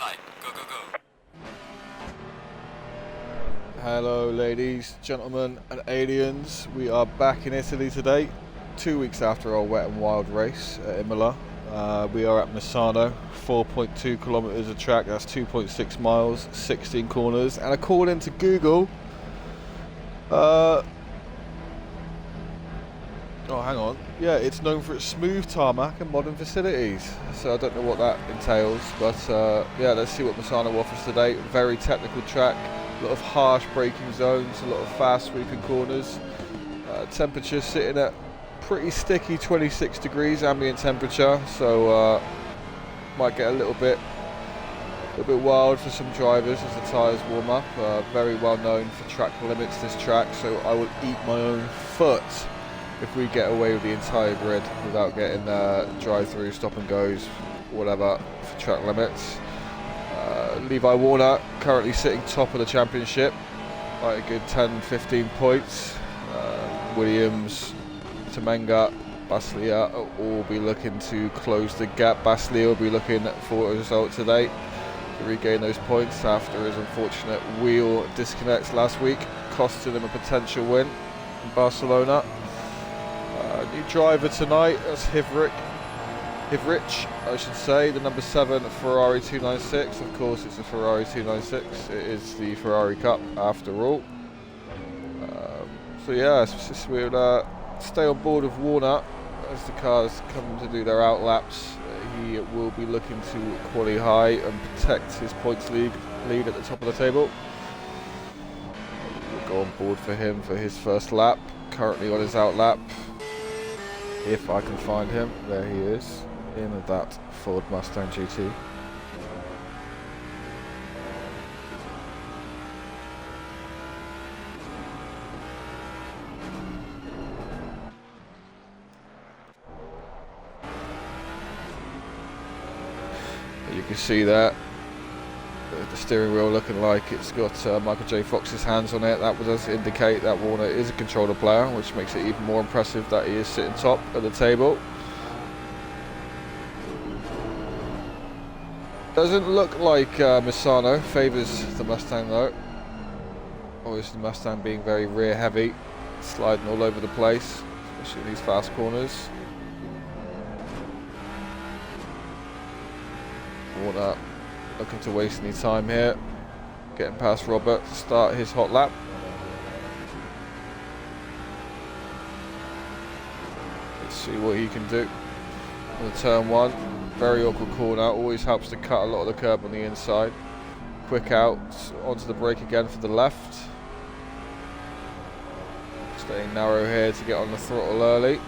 line. Go, go, go. Hello ladies, gentlemen and aliens. We are back in Italy today, 2 weeks after our wet and wild race at Imola. We are at Misano, 4.2 kilometers of track, that's 2.6 miles, 16 corners, and according to Google, it's known for its smooth tarmac and modern facilities. So I don't know what that entails, but let's see what Misano offers today. Very technical track, a lot of harsh braking zones, a lot of fast sweeping corners. Temperature sitting at pretty sticky 26 degrees ambient temperature, so might get a little bit wild for some drivers as the tyres warm up. Very well known for track limits, this track, so I will eat my own foot if we get away with the entire grid without getting drive-through, stop and goes, whatever, for track limits. Levi Warner currently sitting top of the championship by a good 10-15 points. Williams, Tamenga, Baslia will all be looking to close the gap. Baslia will be looking for a result today to regain those points after his unfortunate wheel disconnects last week, costing him a potential win in Barcelona. New driver tonight, that's Hivrich, I should say, the number 7 Ferrari 296. Of course, it's a Ferrari 296. It is the Ferrari Cup after all. We'll stay on board with Warner as the cars come to do their out laps. He will be looking to qualify high and protect his points lead at the top of the table. We'll go on board for him for his first lap. Currently on his out lap. If I can find him, there he is, in that Ford Mustang GT. You can see that the steering wheel looking like it's got Michael J. Fox's hands on it. That does indicate that Warner is a controller player, which makes it even more impressive that he is sitting top of the table. Doesn't look like Misano favours the Mustang though. Obviously the Mustang being very rear heavy, sliding all over the place, especially in these fast corners. Warner looking to waste any time here, getting past Robert to start his hot lap. Let's see what he can do on the turn 1. Very awkward corner, always helps to cut a lot of the curb on the inside. Quick out onto the brake again for the left. Staying narrow here to get on the throttle early.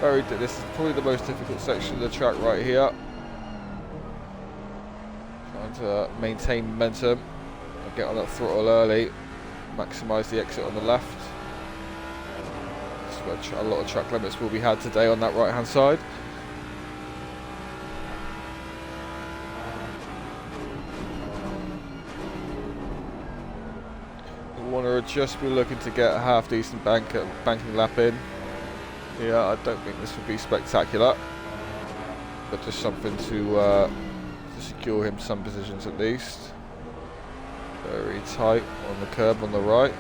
This is probably the most difficult section of the track right here. To maintain momentum and get on that throttle early, maximise the exit on the left. That's where a lot of track limits will be had today on that right hand side. Warner would just be looking to get a half decent banking lap in. Yeah, I don't think this would be spectacular, but just something to secure him some positions at least. Very tight on the curb on the right.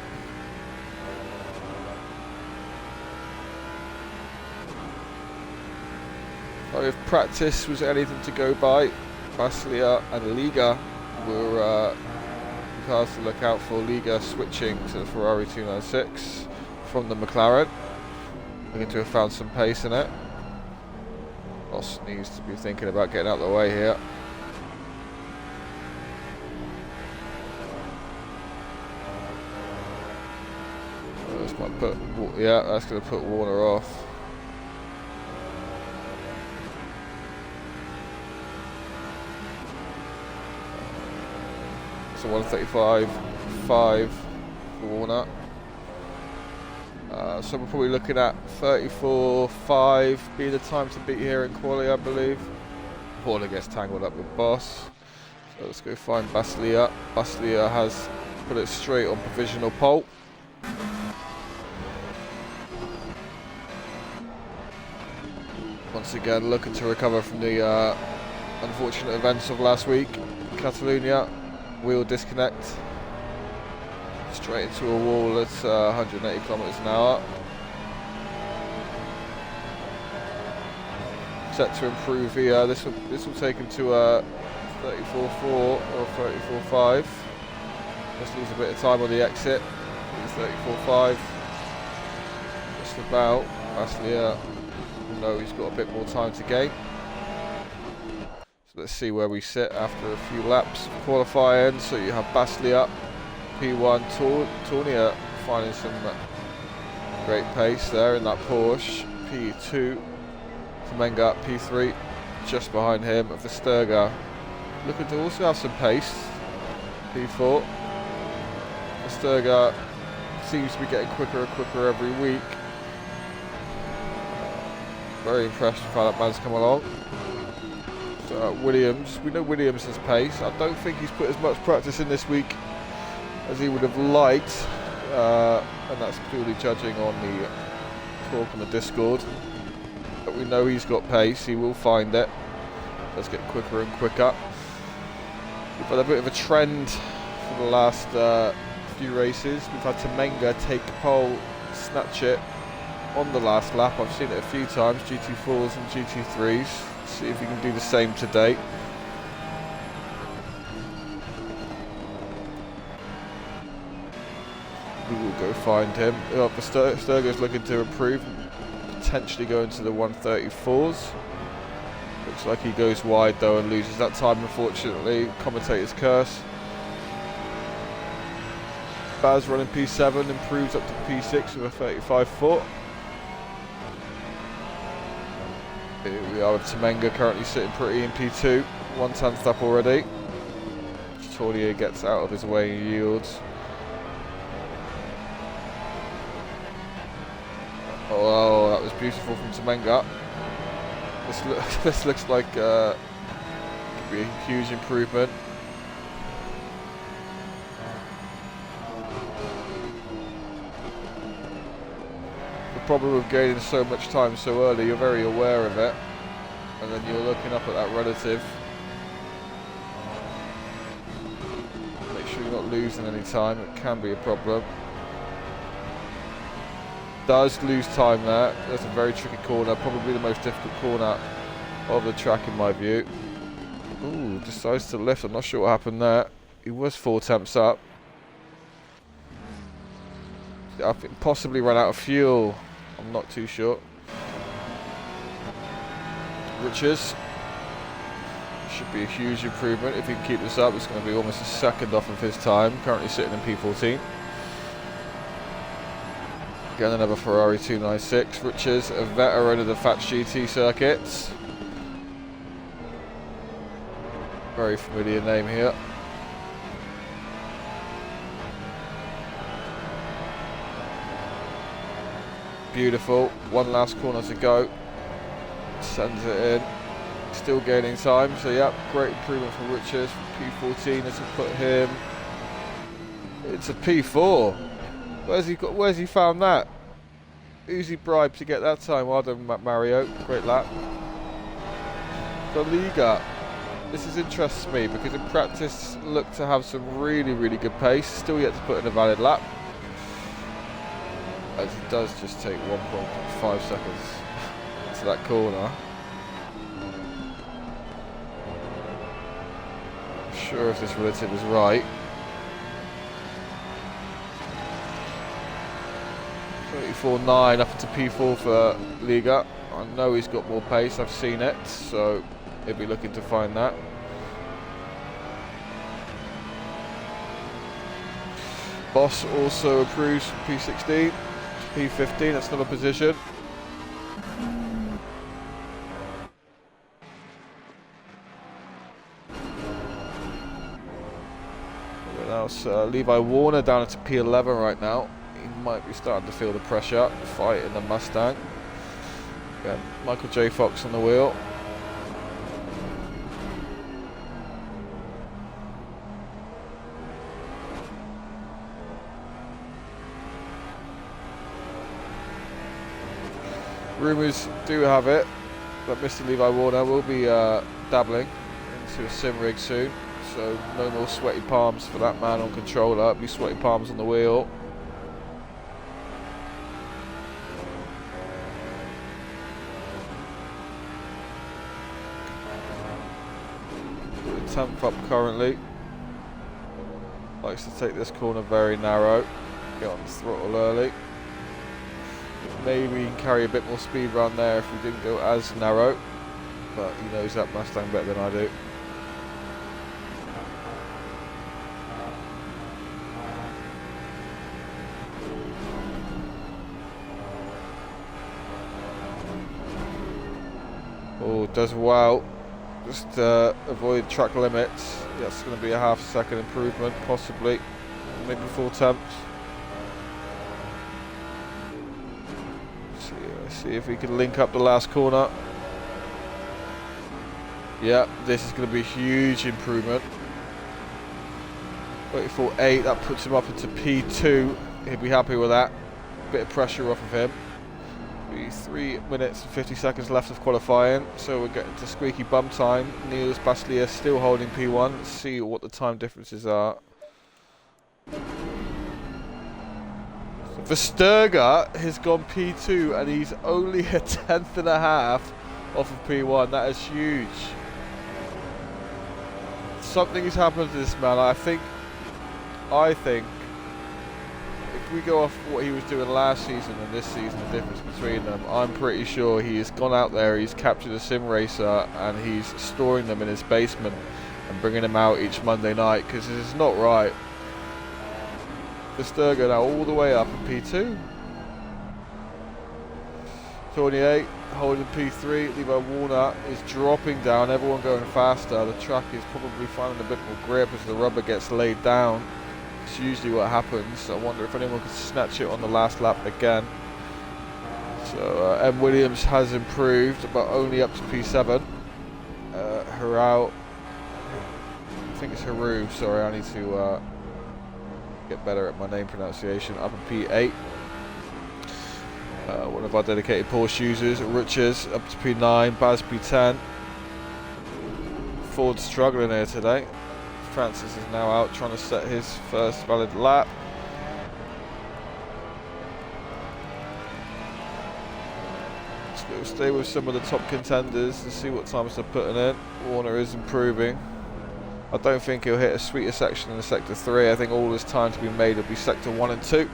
If practice was anything to go by, Baslia and Liga were cars to look out for. Liga switching to the Ferrari 296 from the McLaren, looking to have found some pace in it. Ross needs to be thinking about getting out of the way here. That's going to put Warner off. So 135.5 for Warner. So we're probably looking at 34.5 being the time to beat here in quali, I believe. Warner gets tangled up with Boss. So let's go find Baslia. Baslia has put it straight on provisional pole. Once again looking to recover from the unfortunate events of last week. Catalonia, wheel disconnect. Straight into a wall at 180 kilometers an hour. Set to improve here. This will take him to 34.4 or 34.5. Just lose a bit of time on the exit. 34.5. Just about. Baslia, no, he's got a bit more time to gain. So let's see where we sit after a few laps of qualifying. So you have Baslia, P1, Tournier finding some great pace there in that Porsche. P2, Semenga, P3, just behind him. Versterga looking to also have some pace. P4. Versterga seems to be getting quicker and quicker every week. Very impressed with how that man's come along. So Williams, we know Williams has pace. I don't think he's put as much practice in this week as he would have liked, and that's purely judging on the talk on the Discord. But we know he's got pace, he will find it. Let's get quicker and quicker. We've had a bit of a trend for the last few races. We've had Semenga take pole, snatch it on the last lap. I've seen it a few times, GT4s and GT3s. See if we can do the same today. We will go find him. Versterga's looking to improve, potentially go into the 134s. Looks like he goes wide though and loses that time, unfortunately. Commentator's curse. Baz running P7, improves up to P6 with a 35 foot. Here we are with Semenga currently sitting pretty in P2, 1/10 up already. Tournier gets out of his way and yields. Oh, that was beautiful from Semenga. This looks like could be a huge improvement. The problem with gaining so much time so early, you're very aware of it, and then you're looking up at that relative. Make sure you're not losing any time, it can be a problem. Does lose time there. That's a very tricky corner, probably the most difficult corner of the track in my view. Ooh, decides to lift. I'm not sure what happened there. He was 4 temps up. I think possibly ran out of fuel. I'm not too sure. Riches. Should be a huge improvement. If he can keep this up, it's going to be almost a second off of his time. Currently sitting in P14. Again, another Ferrari 296. Riches, a veteran of the Fats GT circuits. Very familiar name here. Beautiful. One last corner to go. Sends it in. Still gaining time. So, yeah, great improvement for Riches. P14. This will put him. It's a P4. Where's he found that? Who's he bribed to get that time? Well done, Mario. Great lap. The Liga. This interests me because in practice looked to have some really, really good pace. Still yet to put in a valid lap. As he does just take 1.5 seconds to that corner. Not sure if this relative is right. 34.9 up into P4 for Liga. I know he's got more pace, I've seen it, so he'll be looking to find that. Boss also improves from P16 to P15, that's another position. Everyone else, Levi Warner down into P11 right now. He might be starting to feel the pressure, fight in the Mustang. Again, Michael J. Fox on the wheel. Rumours do have it that Mr. Levi Warner will be dabbling into a sim rig soon. So no more sweaty palms for that man on controller. It'll be sweaty palms on the wheel. 10th up currently. Likes to take this corner very narrow. Get on the throttle early. Maybe he can carry a bit more speed around there if we didn't go as narrow. But he knows that Mustang better than I do. Oh, does well. Just avoid track limits. That's going to be a half-second improvement, possibly. Maybe 4 attempts. See if we can link up the last corner. Yeah, this is going to be a huge improvement. 34.8, that puts him up into P2. He'll be happy with that. Bit of pressure off of him. 3 minutes and 50 seconds left of qualifying, so we're getting to squeaky bum time. Niels Baslier still holding P1. Let's see what the time differences are. Versterger has gone P2 and he's only a 10th and a half off of P1. That is huge. Something has happened to this man. I think if we go off what he was doing last season and this season, the difference between them, I'm pretty sure he has gone out there, he's captured a sim racer and he's storing them in his basement and bringing them out each Monday night, because this is not right. Versterger now all the way up in P2. 28 holding P3. Levi Warner is dropping down, everyone going faster. The track is probably finding a bit more grip as the rubber gets laid down. It's usually what happens. I wonder if anyone can snatch it on the last lap again. So M. Williams has improved, but only up to P7. Harau, I think it's Haru, sorry, I need to get better at my name pronunciation. Up in P8. One of our dedicated Porsche users, Richards, up to P9, Baz P10. Ford struggling here today. Francis is now out trying to set his first valid lap. Let's stay with some of the top contenders and see what times they're putting in. Warner is improving. I don't think he'll hit a sweeter section in the sector 3. I think all his time to be made will be sector 1 and 2.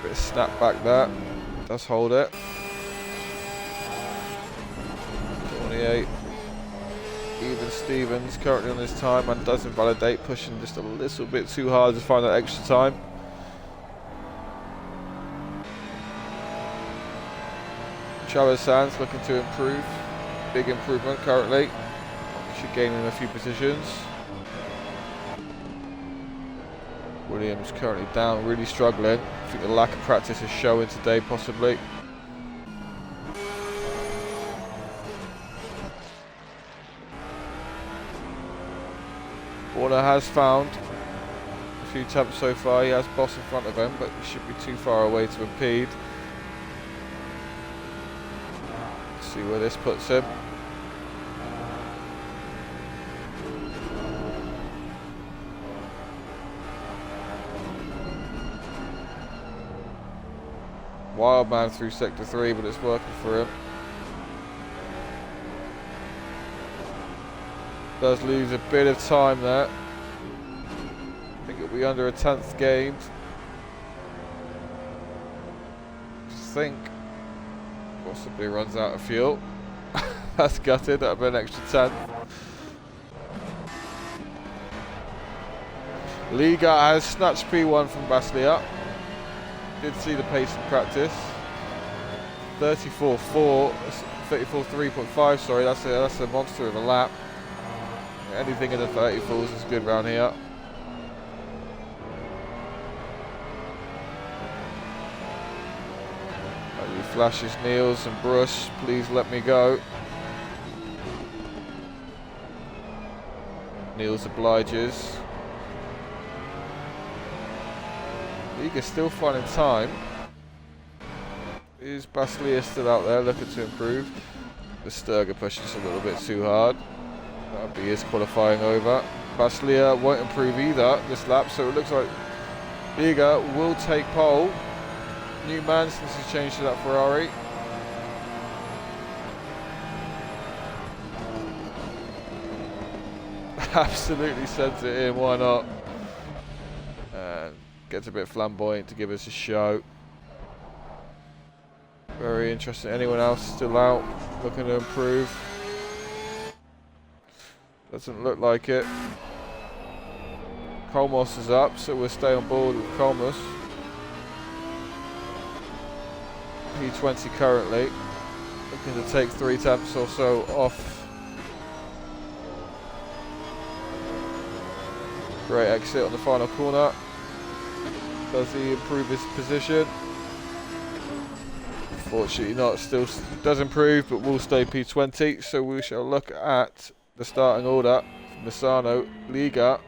Bit of snap back there. Does hold it. 28. Even Stevens currently on his time and does invalidate, pushing just a little bit too hard to find that extra time. Travis Sands looking to improve. Big improvement currently. Should gain in a few positions. Williams currently down, really struggling. I think the lack of practice is showing today, possibly. Warner has found a few attempts so far. He has Boss in front of him, but he should be too far away to impede. Let's see where this puts him. Wild man through sector 3, but it's working for him. Does lose a bit of time there. I think it'll be under a 10th gained. I think possibly runs out of fuel. That's gutted, that'll be an extra 10th. Liga has snatched P1 from Baslier. Did see the pace in practice. 34.4, 34.3.5, sorry, that's a monster of a lap. Anything in the 34s is good round here. He flashes Niels and Bruce, please let me go. Niels obliges. Liga still finding time. Is Baslier still out there looking to improve? The Sturger pushes a little bit too hard. That'll be his qualifying over. Baslia won't improve either this lap, so it looks like Liga will take pole. New man since he's changed to that Ferrari. Absolutely sends it in, why not? And gets a bit flamboyant to give us a show. Very interesting. Anyone else still out looking to improve? Doesn't look like it. Colmos is up, so we'll stay on board with Colmos. P20 currently. Looking to take 3 tenths or so off. Great exit on the final corner. Does he improve his position? Unfortunately not, still does improve, but will stay P20. So we shall look at the starting order. Misano, Liga.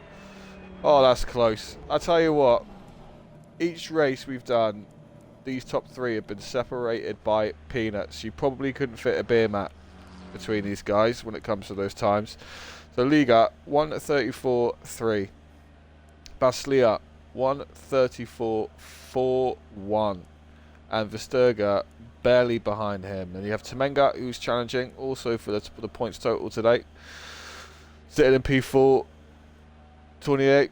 Oh, that's close. I tell you what, each race we've done, these top 3 have been separated by peanuts. You probably couldn't fit a beer mat between these guys when it comes to those times. So Liga, 1:34.3. Baslia, 1:34.41. And Versterger barely behind him. And you have Temenga, who's challenging also for the points total today. Sitting in P4, 28.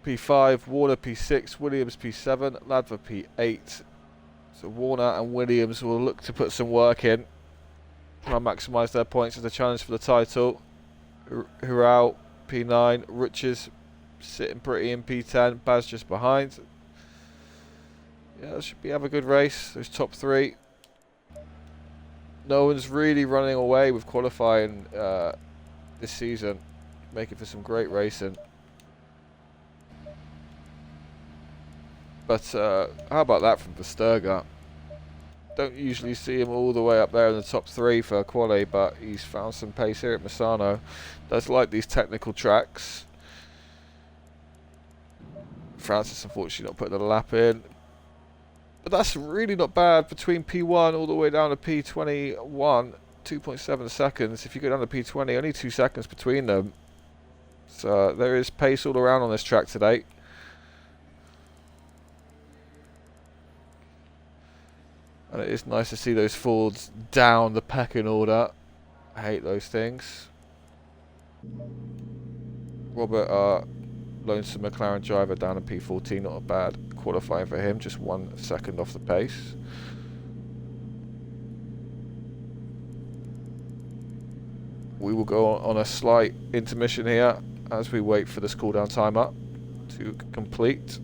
P5, Warner P6, Williams P7, Ladva P8. So Warner and Williams will look to put some work in. Try and maximise their points as a challenge for the title. Hurao P9, Riches sitting pretty in P10, Baz just behind. Yeah, that should have a good race, those top 3. No one's really running away with qualifying this season, making for some great racing. But how about that from Versterger? Don't usually see him all the way up there in the top 3 for quali, but he's found some pace here at Misano. Does like these technical tracks. Francis unfortunately not putting a lap in. But that's really not bad between P1 all the way down to P21. 2.7 seconds. If you go down to P20, only 2 seconds between them. So there is pace all around on this track today. And it is nice to see those Fords down the pecking order. I hate those things. Robert, lonesome McLaren driver down in P14, not a bad qualifying for him, just 1 second off the pace. We will go on a slight intermission here as we wait for this cool down timer to complete.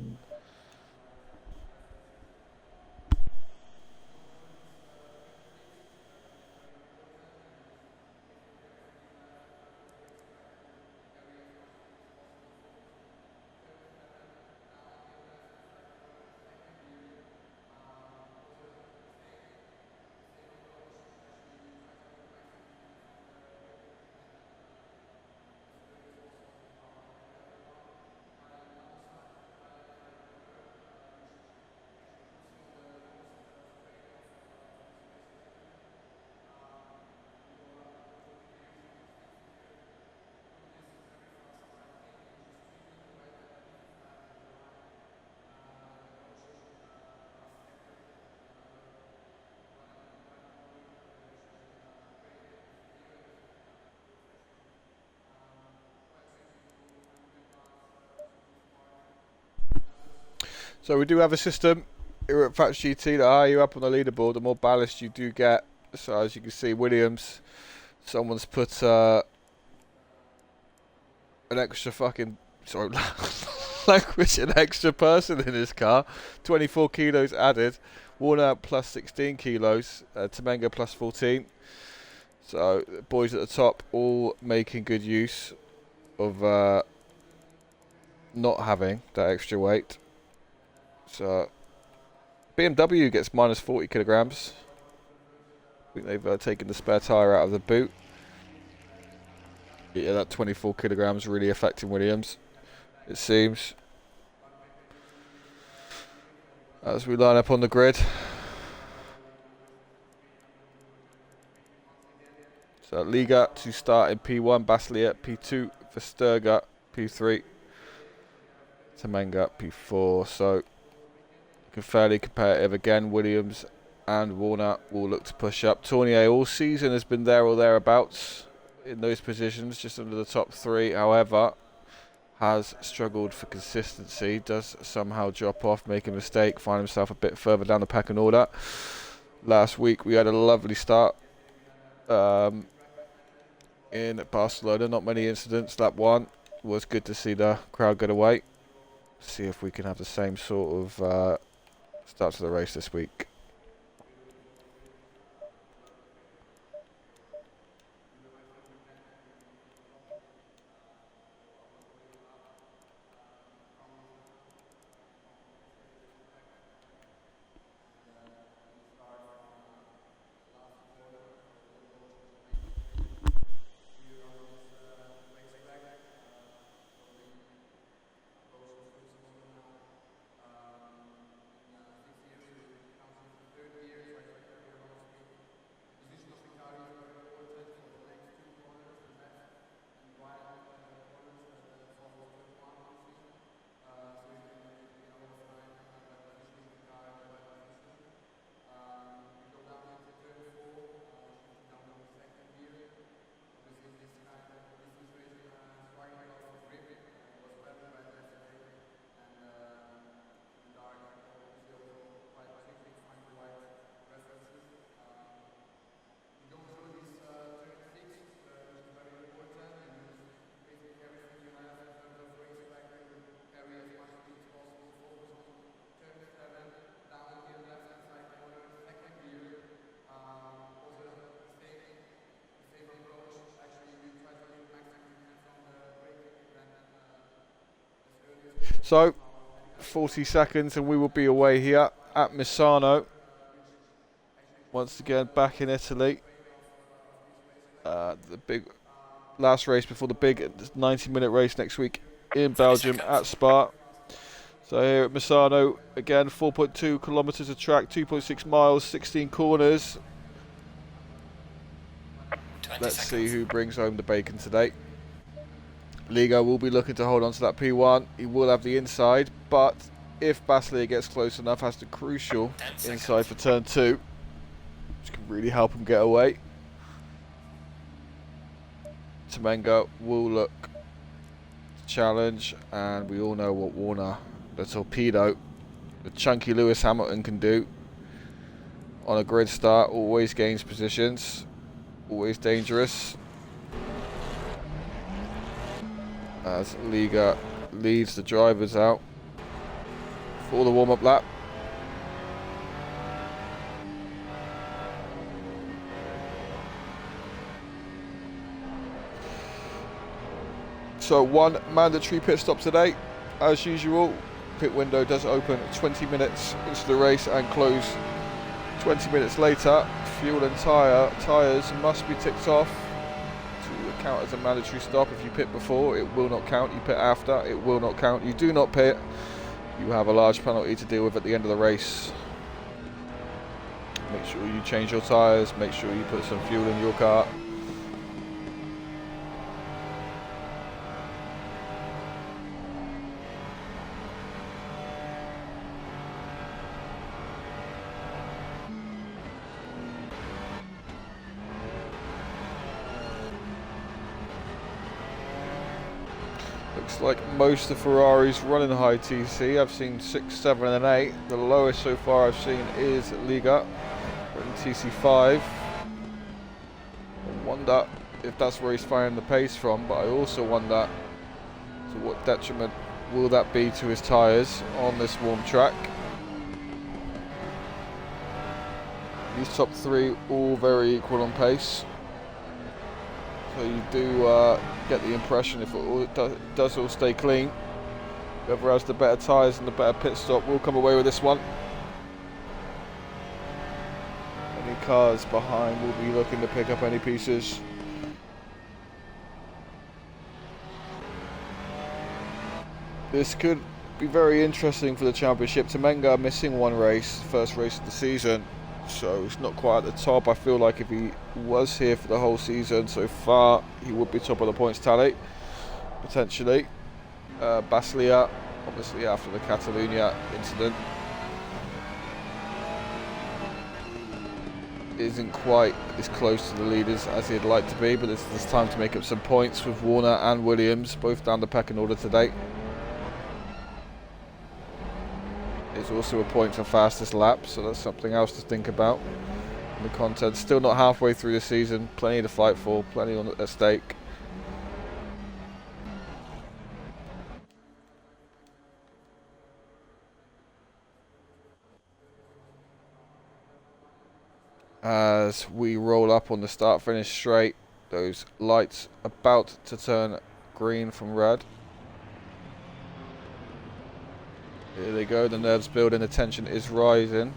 So we do have a system here at Fats GT. The higher you up on the leaderboard, the more ballast you do get. So as you can see, Williams, someone's put an extra fucking, sorry, language, an extra person in his car. 24 kilos added. Warner plus 16 kilos. Temenga plus 14. So the boys at the top all making good use of not having that extra weight. So BMW gets minus 40 kilograms. I think they've taken the spare tyre out of the boot. Yeah, that 24 kilograms really affecting Williams, it seems. As we line up on the grid. So Liga to start in P1, Baslia P2, Versterga P3, Temenga P4. So fairly competitive again. Williams and Warner will look to push up. Tournier all season has been there or thereabouts in those positions, just under the top 3. However, has struggled for consistency, does somehow drop off, make a mistake, find himself a bit further down the pecking order. Last week we had a lovely start in Barcelona, not many incidents. Lap 1 was good to see the crowd get away. See if we can have the same sort of start to the race this week. So 40 seconds and we will be away here at Misano. Once again back in Italy. The big last race before the big 90-minute race next week in Belgium at Spa. So here at Misano, again 4.2 kilometres of track, 2.6 miles, 16 corners. Let's see who brings home the bacon today. Liga will be looking to hold on to that P1. He will have the inside, but if Baslia gets close enough, has the crucial inside for turn 2, which can really help him get away. Temenga will look to challenge, and we all know what Warner, the torpedo, the chunky Lewis Hamilton can do on a grid start. Always gains positions, always dangerous. As Liga leads the drivers out for the warm-up lap. So one mandatory pit stop today. As usual, pit window does open 20 minutes into the race and close 20 minutes later. Fuel and tyres must be ticked off to count as a mandatory stop. If you pit before, it will not count. You pit after, it will not count. You do not pit, you have a large penalty to deal with at the end of the race. Make sure you change your tyres, make sure you put some fuel in your car. Looks like most of Ferraris running high TC. I've seen 6, 7 and 8. The lowest so far I've seen is Liga, running TC5. I wonder if that's where he's finding the pace from, but I also wonder to what detriment will that be to his tyres on this warm track. These top 3 all very equal on pace. So you do get the impression if it does all stay clean, whoever has the better tyres and the better pit stop will come away with this one. Any cars behind will be looking to pick up any pieces. This could be very interesting for the championship. Temenga missing one race, first race of the season. so it's not quite at the top. I feel like if he was here for the whole season so far, he would be top of the points tally, potentially. Baslia, obviously after the Catalunya incident, isn't quite as close to the leaders as he'd like to be, but it's time to make up some points with Warner and Williams both down the pecking order today. It's also a point for fastest lap, so that's something else to think about in the content. Still not halfway through the season, plenty to fight for, plenty at stake. As we roll up on the start-finish straight, those lights about to turn green from red. Here they go, the nerves building, the tension is rising.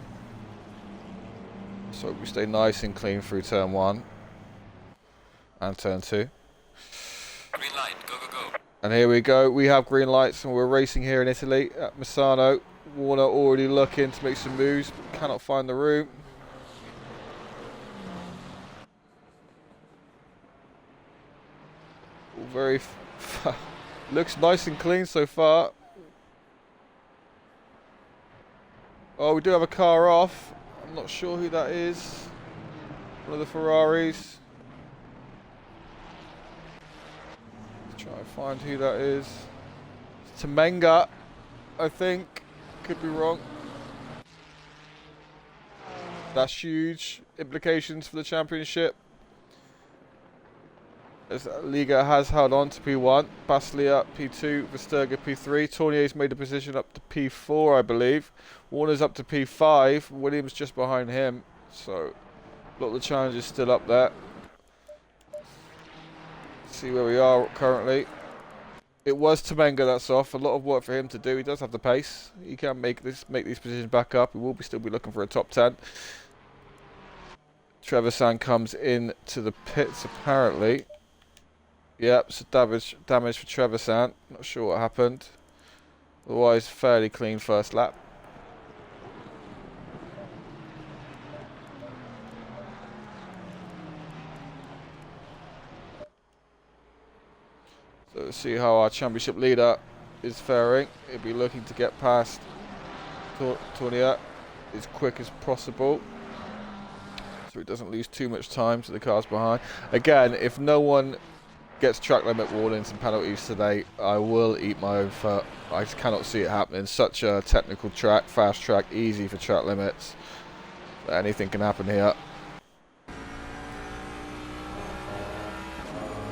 So we stay nice and clean through turn 1 and turn 2. Green light, go, go, go. And here we go, we have green lights and we're racing here in Italy at Misano. Warner already looking to make some moves, but cannot find the room. Very looks nice and clean so far. Oh, we do have a car off. I'm not sure who that is. One of the Ferraris. Let's try and find who that is. It's Temenga, I think. Could be wrong. That's huge implications for the championship, as Liga has held on to P1, Baslia P2, Versterger P3, Tournier's made a position up to P4, I believe. Warner's up to P5, Williams just behind him, so a lot of the challenges still up there. Let's see where we are currently. It was Temenga that's off, a lot of work for him to do. He does have the pace, he can make these positions back up. He will still be looking for a top 10. Trevisan comes in to the pits apparently. Yep, so damage for Trevisan. Not sure what happened. Otherwise, fairly clean first lap. So let's see how our championship leader is faring. He'll be looking to get past Tournier as quick as possible, so he doesn't lose too much time to the cars behind. Again, if no one gets track limit warnings and penalties today, I will eat my own foot. I just cannot see it happening. Such a technical track, fast track, easy for track limits. Anything can happen here.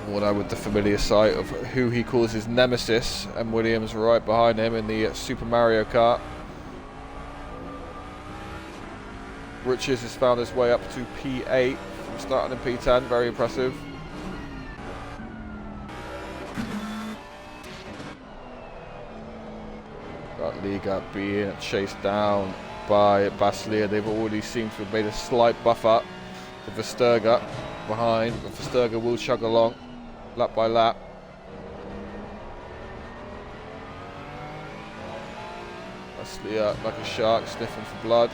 Warner with the familiar sight of who he calls his nemesis, and Williams right behind him in the Super Mario Kart. Riches has found his way up to P8 from starting in P10, very impressive. Liga being chased down by Baslia. They've already seemed to have made a slight buffer to Versterger behind, but Versterger will chug along lap by lap. Baslia like a shark sniffing for blood.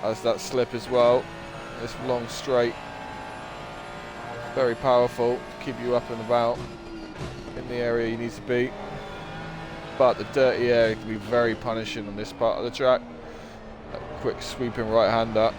Has that slip as well. This long straight, very powerful to keep you up and about in the area you need to be, but the dirty air can be very punishing on this part of the track. A quick sweeping right-hander.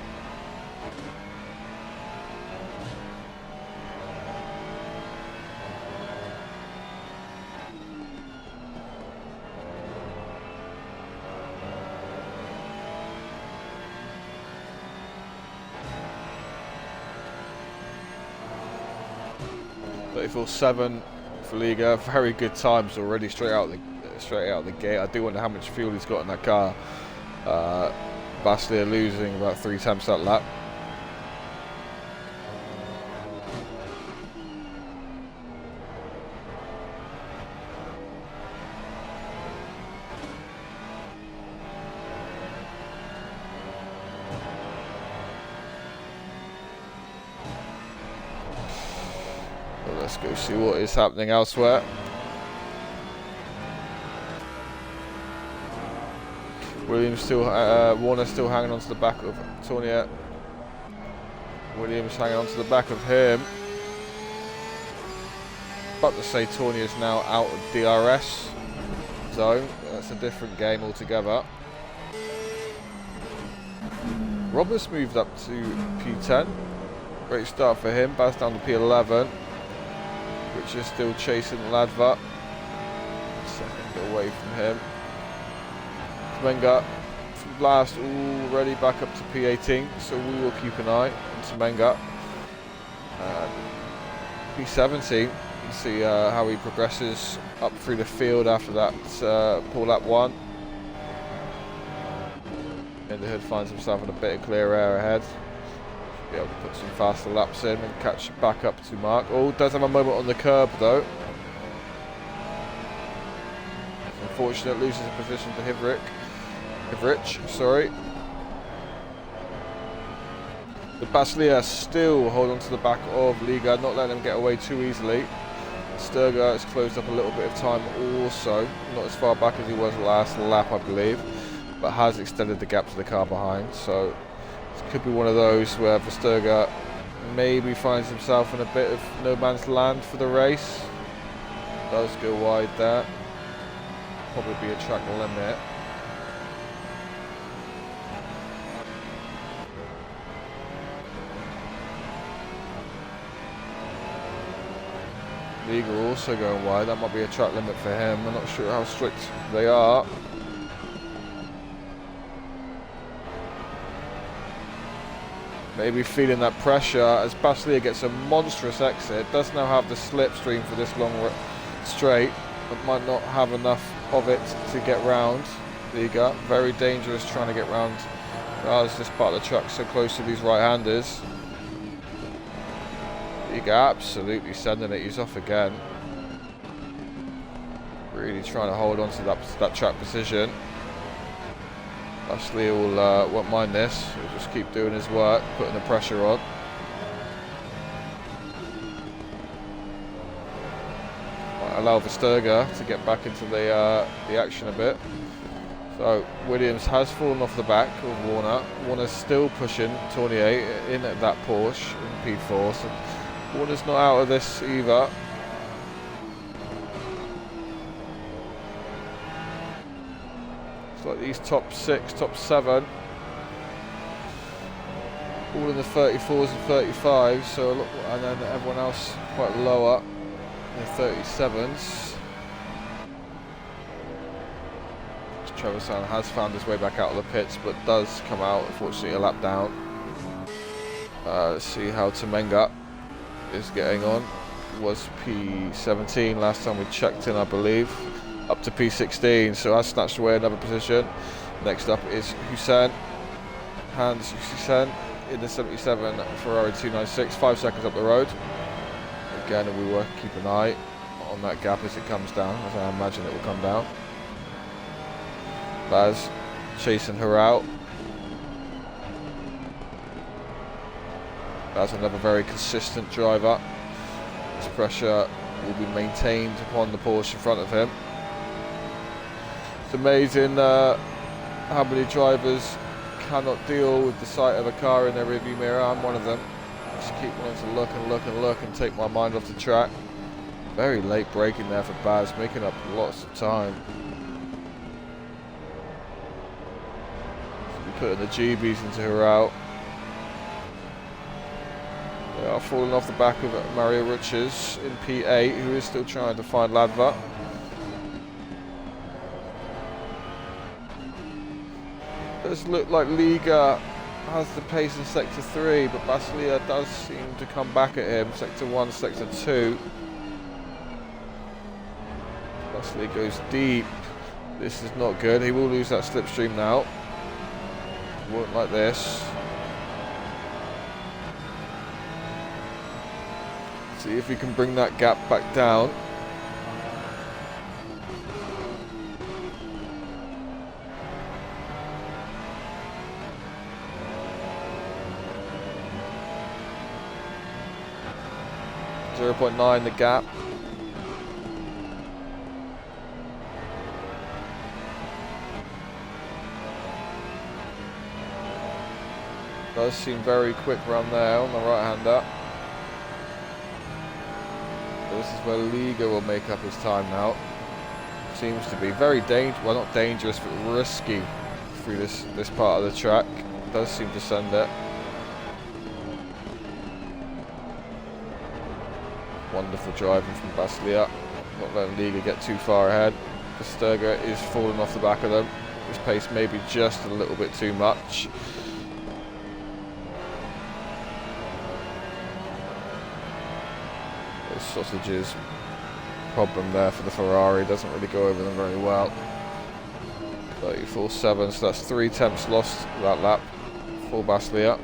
.34.7 for Liga, very good times already straight out of the gate. I do wonder how much fuel he's got in that car. Baslia losing about 3 tenths that lap. Let's go see what is happening elsewhere. Williams still, Warner still hanging on to the back of Tournier. Williams hanging on to the back of him. About to say Tournier's now out of DRS zone. That's a different game altogether. Roberts moved up to P10. Great start for him. Baz down to P11. Richard still chasing Ladva. Second away from him. Semenga from last already back up to P18. So we will keep an eye on Semenga. P17. See how he progresses up through the field after that pull lap 1. In the hood finds himself in a bit of clear air ahead. Be able to put some faster laps in and catch back up to Mark. Oh, does have a moment on the curb though. Unfortunate, loses a position to Hivrich, sorry. The Baslia still hold on to the back of Liga, not letting him get away too easily. Sturger has closed up a little bit of time also, not as far back as he was last lap I believe, but has extended the gap to the car behind, so this could be one of those where Versterger maybe finds himself in a bit of no man's land for the race. Does go wide there, probably be a track limit. Liga also going wide, that might be a track limit for him. I'm not sure how strict they are. Maybe feeling that pressure as Baslia gets a monstrous exit. Does now have the slipstream for this long straight, but might not have enough of it to get round. Liga, very dangerous trying to get round as this part of the track so close to these right-handers. Liga absolutely sending it, he's off again. Really trying to hold on to that track position. Ashley won't mind this, he'll just keep doing his work, putting the pressure on. Might allow Versterger to get back into the action a bit. So Williams has fallen off the back of Warner. Warner's still pushing Tournier in at that Porsche in P4. So Warner's not out of this either. It's like these top 6, top 7, all in the 34s and 35s, so and then everyone else quite lower in the 37s. Trevor San has found his way back out of the pits, but does come out, unfortunately, a lap down. Let's see how Semenga is getting on. Was P17 last time we checked in, I believe. Up to P16, so has snatched away another position. Next up is Hussein. Hans Hussein in the 77 Ferrari 296, 5 seconds up the road. Again, we will keep an eye on that gap as it comes down, as I imagine it will come down. Baz chasing her out. Baz another very consistent driver. This pressure will be maintained upon the Porsche in front of him. It's amazing how many drivers cannot deal with the sight of a car in their rearview mirror. I'm one of them. Just keep wanting to look and look and look and take my mind off the track. Very late braking there for Baz, making up lots of time. Putting the GBs into her out. They are falling off the back of Mario Riches in P8, who is still trying to find Ladva. Does look like Liga has the pace in Sector 3, but Baslia does seem to come back at him. Sector 1, Sector 2. Baslia goes deep. This is not good. He will lose that slipstream now. Won't like this. See if we can bring that gap back down. .9 the gap. Does seem very quick run there on the right-hander. This is where Liga will make up his time now. Seems to be very well, not dangerous, but risky through this part of the track. Does seem to send it. Wonderful driving from Baslia. Not letting Liga get too far ahead. Verstappen is falling off the back of them. His pace may be just a little bit too much. Those sausages. Problem there for the Ferrari, doesn't really go over them very well. 34.7, so that's 3 tenths lost that lap for Baslia.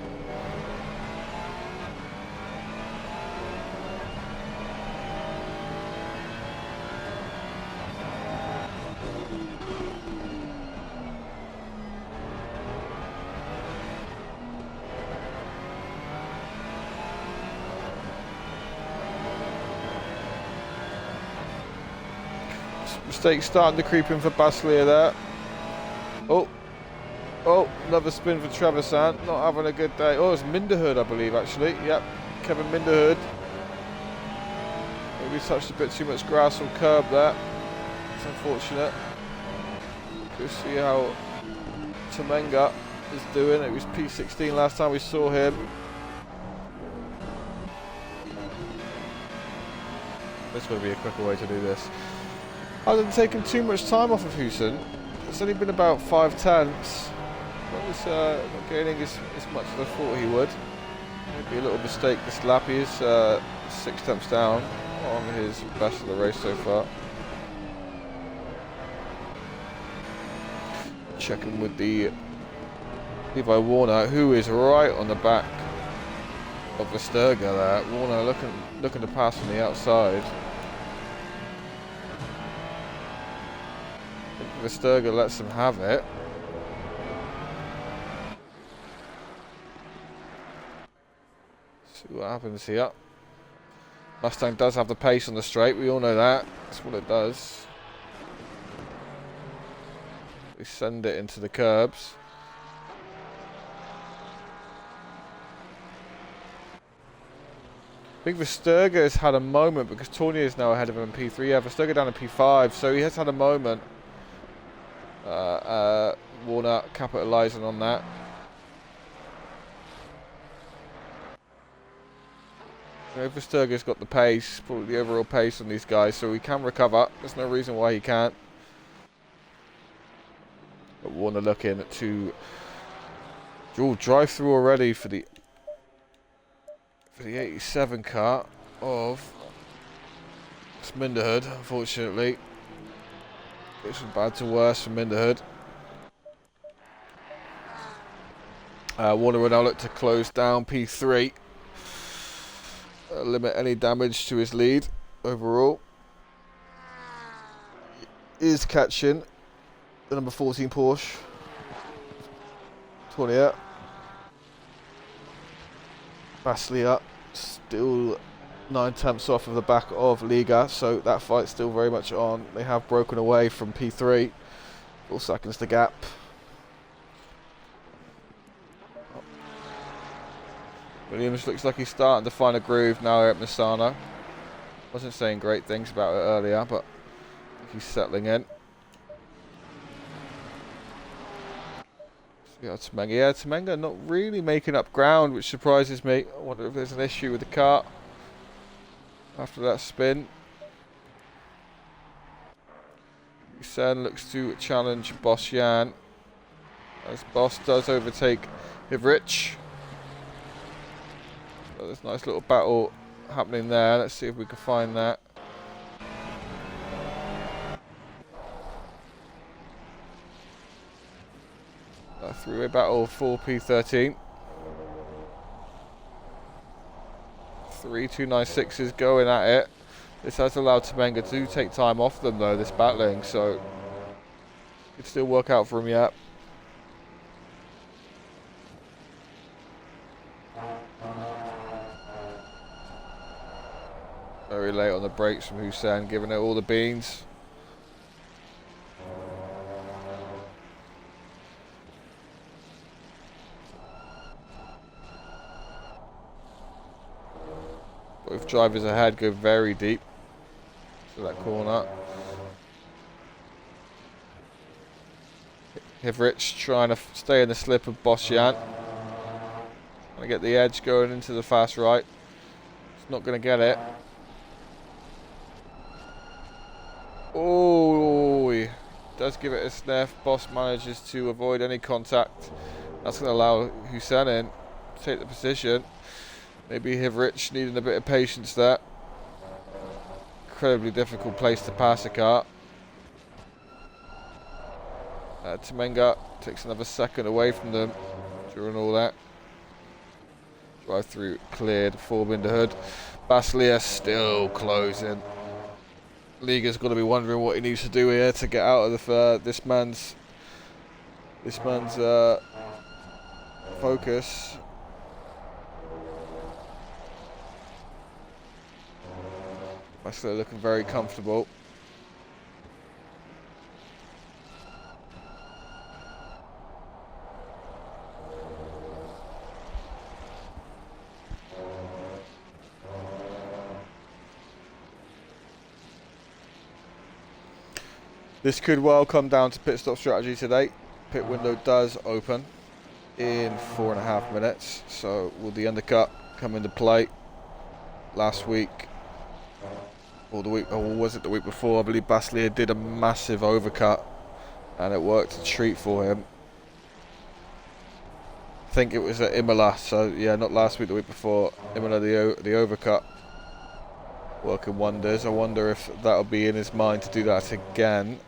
Mistake starting to creep in for Baslia there. Oh, another spin for Trevisan. Not having a good day. Oh, it's Minderhood, I believe, actually. Yep, Kevin Minderhood. Maybe touched a bit too much grass or curb there. It's unfortunate. We'll see how Tamenga is doing. It was P16 last time we saw him. There's going to be a quicker way to do this. Hasn't taken too much time off of Hoosen. It's only been about 5 tenths. Not gaining as much as I thought he would. Maybe a little mistake this lap. He is 6 tenths down on his best of the race so far. Checking with the Levi Warner, who is right on the back of Verstappen there. Warner looking to pass from the outside. Verstappen lets him have it. See what happens here. Mustang does have the pace on the straight, we all know that. That's what it does. We send it into the curbs. I think Verstappen has had a moment because Tournier is now ahead of him in P3. Yeah, Verstappen down in P5, so he has had a moment. Warner capitalising on that. Verstappen's got the pace, probably the overall pace on these guys, so he can recover. There's no reason why he can't. But Warner looking to drive through already for the 87 car of Minderhood, unfortunately. It's from bad to worse for Minderhood. Warner will now look to close down P3. Limit any damage to his lead overall. Is catching the number 14 Porsche. Tournier. Baslia still 9 tenths off of the back of Liga, so that fight's still very much on. They have broken away from P3. 4 seconds to gap. Williams looks like he's starting to find a groove now at Misano. Wasn't saying great things about it earlier, but he's settling in. Yeah, Tamenga not really making up ground, which surprises me. I wonder if there's an issue with the car after that spin. Sen looks to challenge Boss Jan, as Boss does overtake Ivrich. So there's a nice little battle happening there. Let's see if we can find that. A three-way battle for P13. 3-2-9-6 is going at it. This has allowed Tamenga to take time off them though, this battling, so it could still work out for him yet. Very late on the brakes from Hussein, giving it all the beans. drivers ahead go very deep to that corner. Hivrich trying to stay in the slip of Bosjan. Trying to get the edge going into the fast right. It's not going to get it. Oh, he does give it a sniff. Boss manages to avoid any contact. That's going to allow Husenin to take the position. Maybe Hivrich needing a bit of patience there. Incredibly difficult place to pass a car. Temenga takes another second away from them during all that. Drive through cleared, forward into hood. Baslia still closing. Liga's got to be wondering what he needs to do here to get out of the, this man's focus. Baslia looking very comfortable. This could well come down to pit stop strategy today. Pit window does open in 4.5 minutes. So will the undercut come into play? Last week, or the week, or was it the week before? I believe Baslia did a massive overcut, and it worked a treat for him. I think it was at Imola. So yeah, not last week, the week before. Imola, the overcut, working wonders. I wonder if that'll be in his mind to do that again.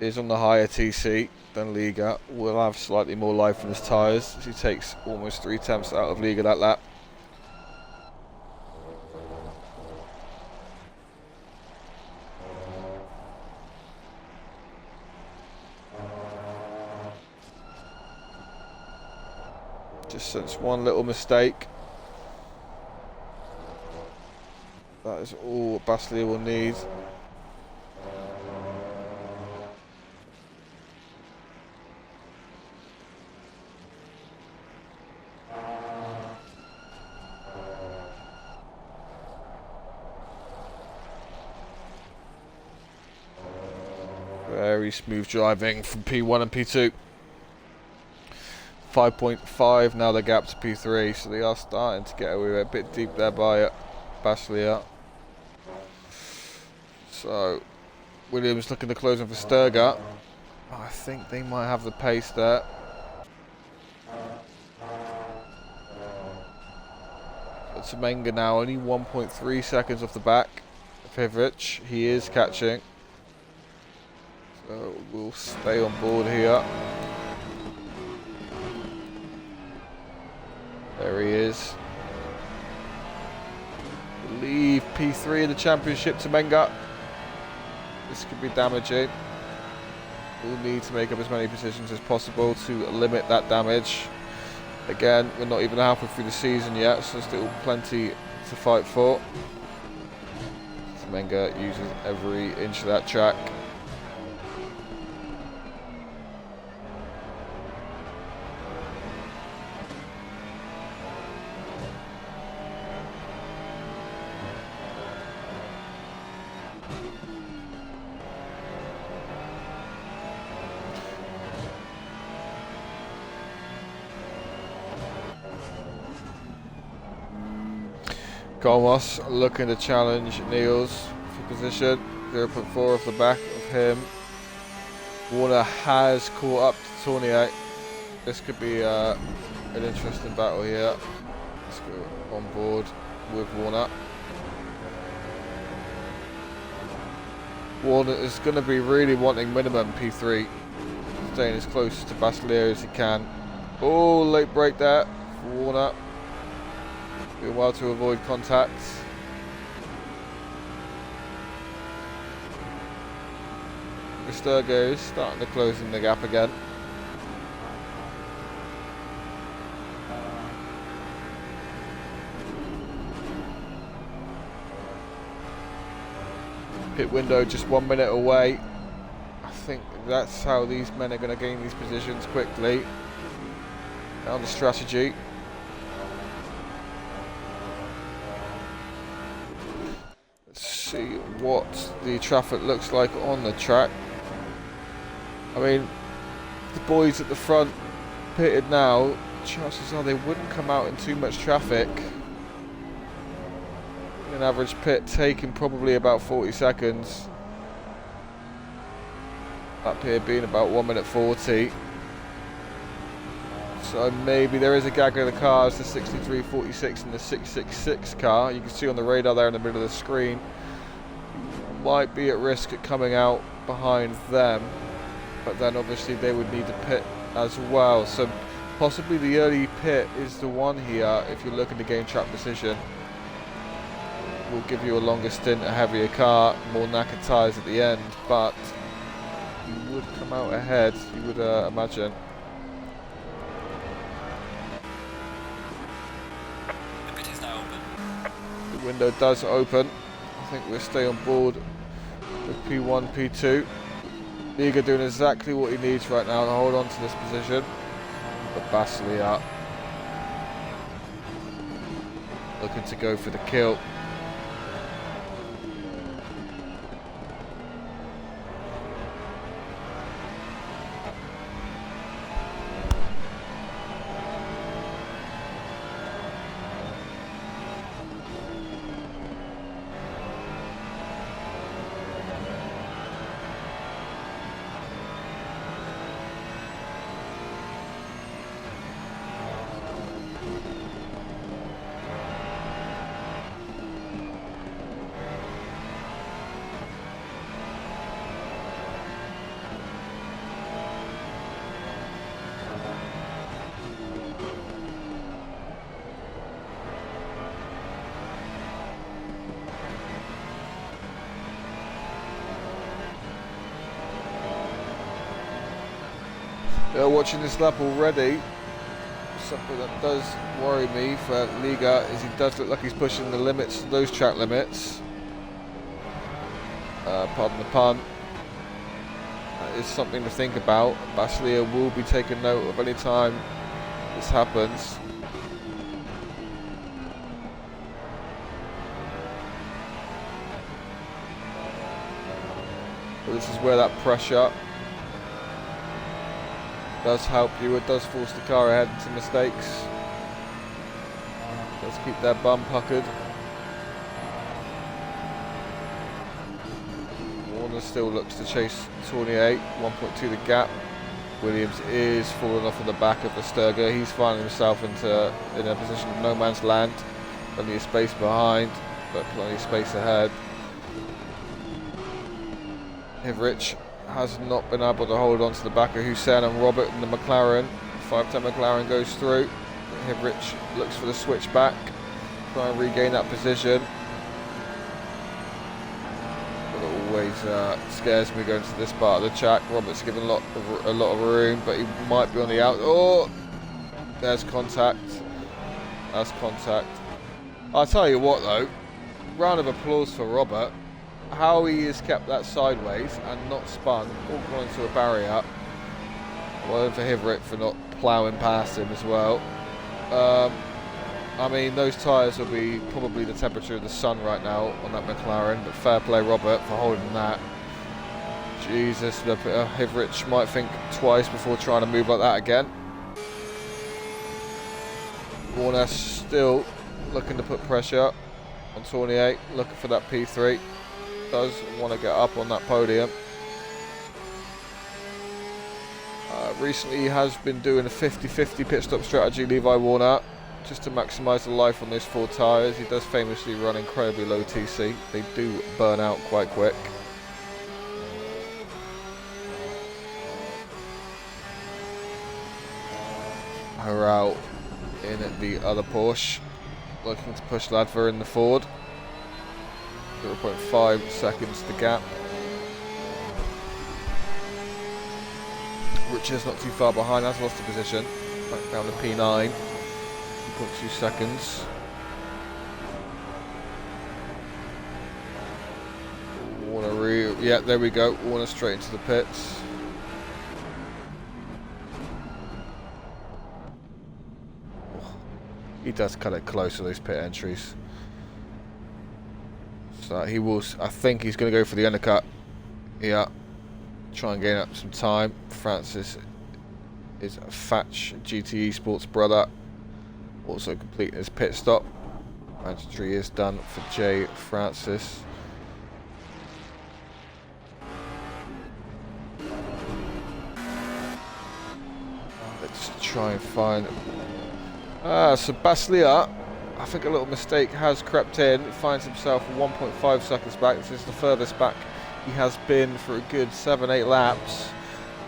Is on the higher TC than Liga. Will have slightly more life in his tyres as he takes almost 3 tenths out of Liga that lap. Just since one little mistake. That is all Baslia will need. Very smooth driving from P1 and P2. 5.5 now the gap to P3, so they are starting to get away with it. A bit deep there by Baslia. So Williams looking to close in for Sturga. I think they might have the pace there. But Semenga now only 1.3 seconds off the back of Hivrich. He is catching. So we'll stay on board here. There he is. I believe P3 in the championship to Menga. This could be damaging. We'll need to make up as many positions as possible to limit that damage. Again, we're not even halfway through the season yet, so still plenty to fight for. Menga uses every inch of that track. Gomos looking to challenge Niels for position. 0.4 off the back of him. Warner has caught up to Tournier. This could be an interesting battle here. Let's go on board with Warner. Warner is going to be really wanting minimum P3. Staying as close to Baslia as he can. Oh, late break there for Warner. Doing well to avoid contact. Sturgo is starting to close in the gap again. Pit window just 1 minute away. I think that's how these men are going to gain these positions quickly. Down the strategy. see what the traffic looks like on the track. I mean, the boys at the front pitted now, chances are they wouldn't come out in too much traffic. An average pit taking probably about 40 seconds. Up here being about 1 minute 40. So maybe there is a gaggle of the cars, the 6346 and the 666 car. You can see on the radar there in the middle of the screen. Might be at risk of coming out behind them. But then obviously they would need to pit as well. So possibly the early pit is the one here if you're looking to gain track position. Will give you a longer stint, a heavier car, more knackered tyres at the end, but you would come out ahead, you would imagine. The pit is now open. The window does open. I think we'll stay on board with P1, P2. Liga doing exactly what he needs right now to hold on to this position. But Basile up. Looking to go for the kill. Watching this lap already, something that does worry me for Liga is he does look like he's pushing the limits, those track limits. Pardon the pun. That is something to think about. Basile will be taking note of any time this happens. But this is where that pressure does help you. It does force the car ahead into mistakes. Does keep their bum puckered. Warner still looks to chase 28, 1.2 the gap. Williams is falling off of the back of the Sturger. He's finding himself in a position of no man's land. Plenty of space behind, but plenty of space ahead. Hivrich has not been able to hold on to the back of Hussein and Robert in the McLaren. 510 McLaren goes through. Hivrich looks for the switch back, try and regain that position. But it always scares me going to this part of the track. Robert's given a lot of room, but he might be on the out. Oh, there's contact. That's contact. I'll tell you what though, round of applause for Robert. How he has kept that sideways and not spun or gone into a barrier. Well, for Hivrich for not ploughing past him as well. I mean, those tyres will be probably the temperature of the sun right now on that McLaren, but fair play Robert for holding that. Jesus, Hivrich might think twice before trying to move like that again. Warner still looking to put pressure on 28, looking for that P3. Does want to get up on that podium. Recently he has been doing a 50-50 pit stop strategy, Levi Warner, just to maximise the life on those 4 tyres. He does famously run incredibly low TC. They do burn out quite quick. Her out in the other Porsche, looking to push Ladver in the Ford. 0.5 seconds to gap. Richard's not too far behind, has lost the position. Back down to P9. 2.2 seconds. Warner, yeah, there we go. Warner straight into the pits. He does cut it close to those pit entries. So he will. I think he's going to go for the undercut. Yeah. Try and gain up some time. Francis is Fatch GT Sports brother. Also completing his pit stop. Mandatory is done for Jay Francis. Let's try and find. So Baslia, I think a little mistake has crept in. Finds himself 1.5 seconds back. This is the furthest back he has been for a good 7-8 laps.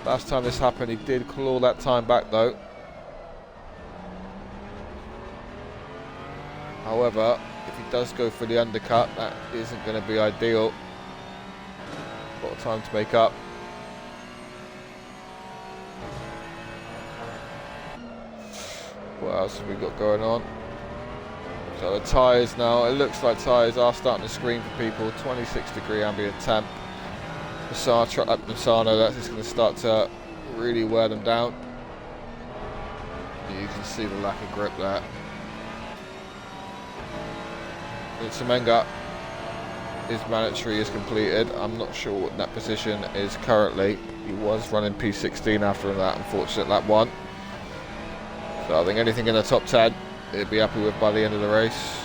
Last time this happened, he did claw that time back though. However, if he does go for the undercut, that isn't going to be ideal. A lot of time to make up. What else have we got going on? So the tyres now, it looks like tyres are starting to scream for people. 26-degree ambient temp. Misano, that's just going to start to really wear them down. You can see the lack of grip there. Semenga, his mandatory is completed. I'm not sure what that position is currently. He was running P16 after that unfortunate lap 1. So I think anything in the top 10 he'd be happy with by the end of the race.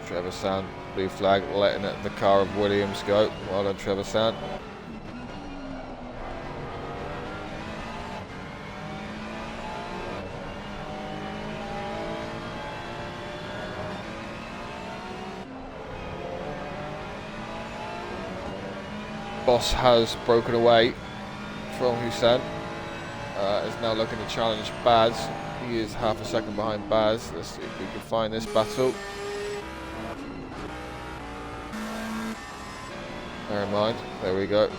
Trevor Sand, blue flag, letting the car of Williams go. Well done, Trevor Sand. Boss has broken away from Hussein. Is now looking to challenge Baz. He is half a second behind Baz. Let's see if we can find this battle. Bear in mind, there we go.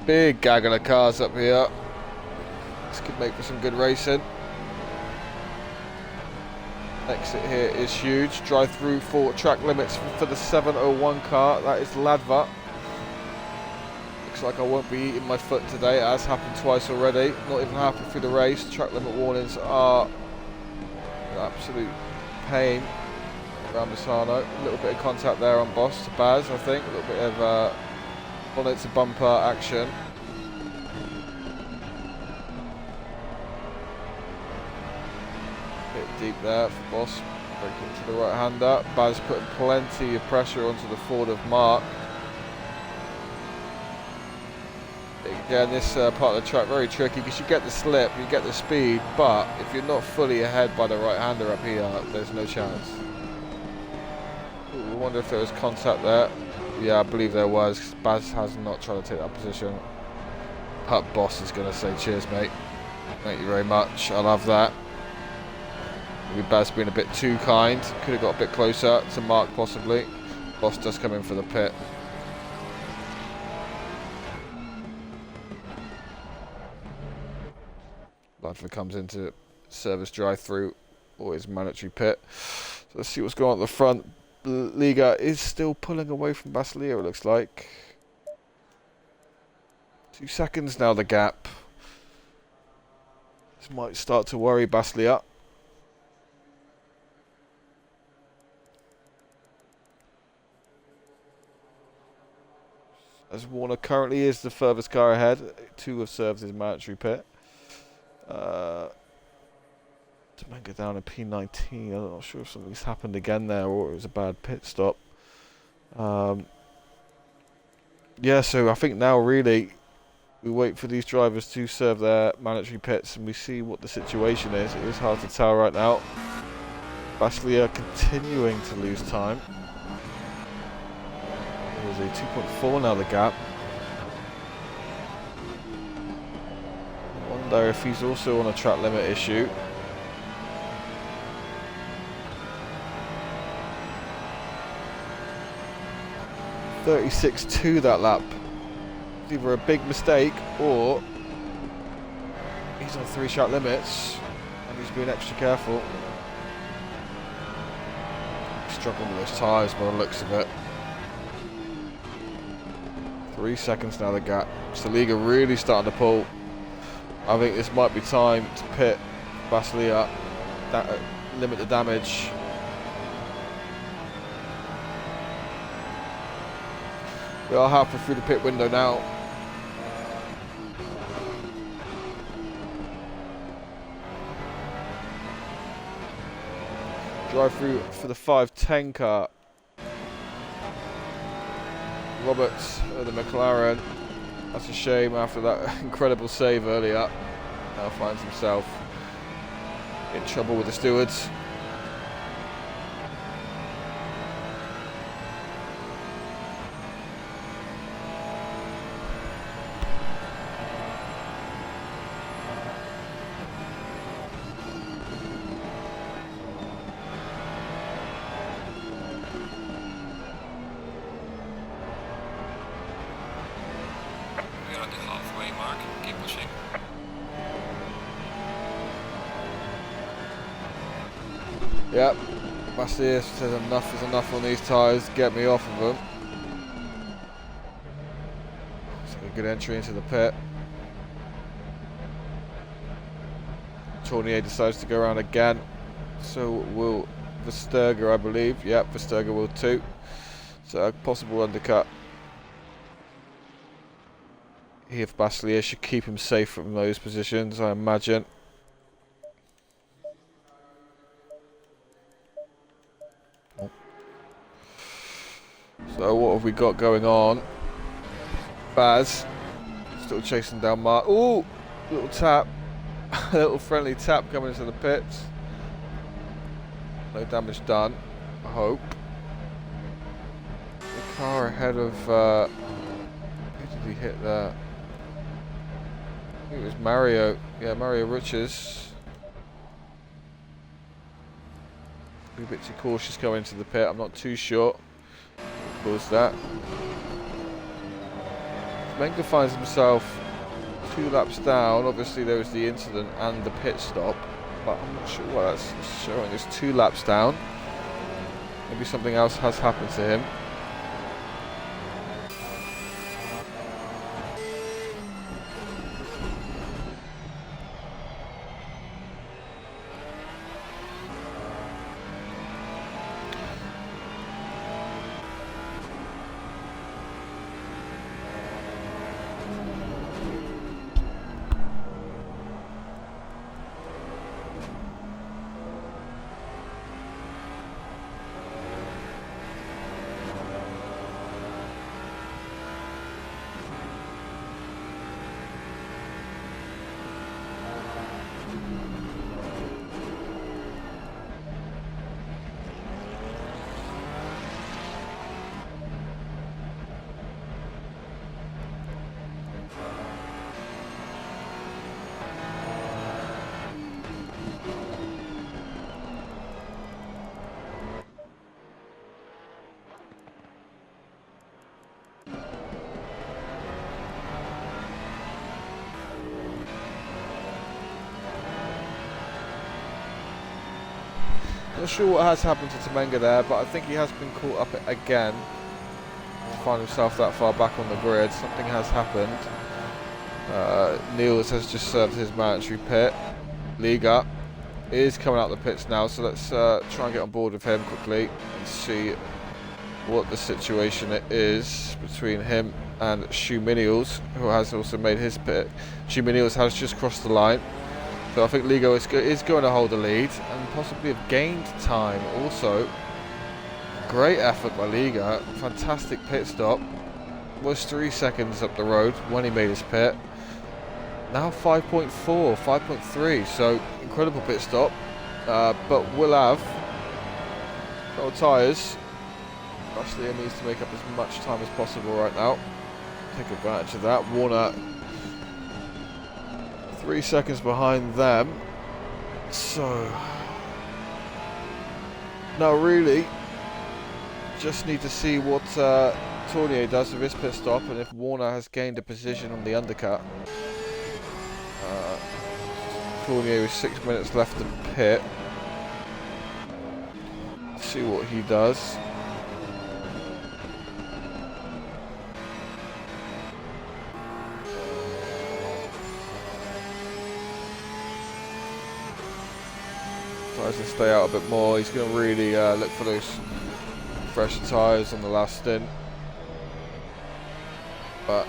Big gaggle of cars up here. This could make for some good racing. Exit here is huge. Drive through for track limits for the 701 car. That is Ladva. Looks like I won't be eating my foot today. It has happened twice already. Not even halfway through the race. Track limit warnings are an absolute pain around Misano. A little bit of contact there on Boss to Baz, I think. A little bit of bonnet to bumper action. Bit deep there for Boss. Breaking to the right hander. Baz putting plenty of pressure onto the forward of Mark. Again, this part of the track very tricky because you get the slip, you get the speed, but if you're not fully ahead by the right hander up here, there's no chance. Ooh, I wonder if there was contact there. Yeah, I believe there was. Baz has not tried to take that position. Pup Boss is going to say cheers, mate. Thank you very much. I'll have that. Maybe Baz being a bit too kind. Could have got a bit closer to Mark possibly. Boss does come in for the pit. Ladford comes into service drive-through or his mandatory pit. So let's see what's going on at the front. Liga is still pulling away from Baslia, it looks like. 2 seconds now, the gap. This might start to worry Baslia. As Warner currently is the furthest car ahead. 2 have served his mandatory pit. Domingo down in P19. I'm not sure if something's happened again there or it was a bad pit stop. Yeah, so I think now really we wait for these drivers to serve their mandatory pits and we see what the situation is. It is hard to tell right now. Baslia continuing to lose time. There's a 2.4 now, the gap. I wonder if he's also on a track limit issue. .36.2 that lap. It's either a big mistake or he's on 3 track limits and he's being extra careful. He's struggling with those tyres by the looks of it. 3 seconds now, the gap. Saliga really starting to pull. I think this might be time to pit Basile up, limit the damage. We are halfway through the pit window now. Drive through for the 510 car. Roberts of the McLaren. That's a shame after that incredible save earlier. Now finds himself in trouble with the stewards. We're at the halfway mark. Keep pushing. Yep, Basile says enough is enough on these tyres, get me off of them. It's a good entry into the pit. Tournier decides to go around again, so will Versterger, I believe. Yep, Versterger will too. So a possible undercut. Here for Basile should keep him safe from those positions, I imagine. So what have we got going on? Baz still chasing down Mark. Ooh, little tap. A little friendly tap coming into the pits. No damage done, I hope. The car ahead of who did he hit there? I think it was Mario. Yeah, Mario Riches. A bit too cautious going into the pit. I'm not too sure what caused that. Menga finds himself 2 laps down. Obviously there was the incident and the pit stop, but I'm not sure what that's showing. It's 2 laps down. Maybe something else has happened to him. Not sure what has happened to Temenga there, but I think he has been caught up again to find himself that far back on the grid. Something has happened. Niels has just served his mandatory pit. Liga is coming out the pits now, so let's try and get on board with him quickly and see what the situation is between him and Schuminius, who has also made his pit. Schuminius has just crossed the line. So I think Ligo is going to hold the lead and possibly have gained time also. Great effort by Liga, fantastic pit stop. Was 3 seconds up the road when he made his pit. Now 5.4, 5.3, so incredible pit stop. But we'll have no tyres. Basile needs to make up as much time as possible right now. Take advantage of that. Warner 3 seconds behind them, so now really just need to see what Tournier does with his pit stop and if Warner has gained a position on the undercut. Tournier with 6 minutes left to pit. See what he does. Tries to stay out a bit more. He's going to really look for those fresher tyres on the last stint. But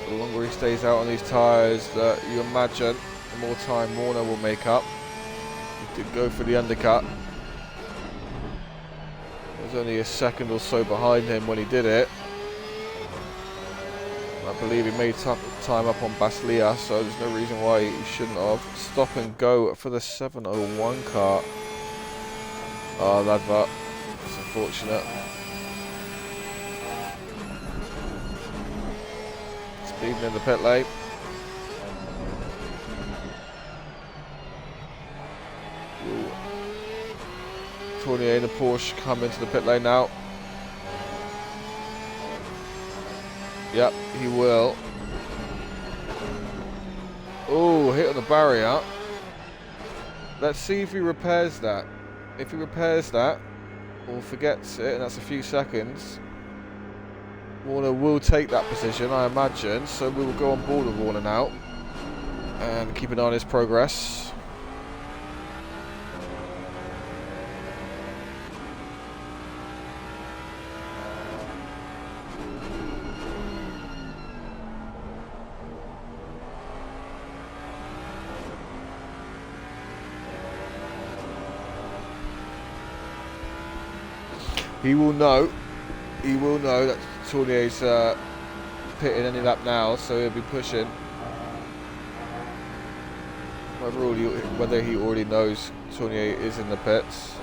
the longer he stays out on these tyres, you imagine the more time Warner will make up. He did go for the undercut. There's only a second or so behind him when he did it. I believe he made time up on Baslia, so there's no reason why he shouldn't have. Stop and go for the 701 car. Oh, Ladva. It's unfortunate. Speeding in the pit lane. Tournier and the Porsche come into the pit lane now. Yep, he will. Oh, hit on the barrier. Let's see if he repairs that. If he repairs that, or forgets it, and that's a few seconds, Warner will take that position, I imagine. So we will go on board with Warner now and keep an eye on his progress. He will know that Tournier's pitting any lap now, so he'll be pushing. Whether he already knows Tournier is in the pits.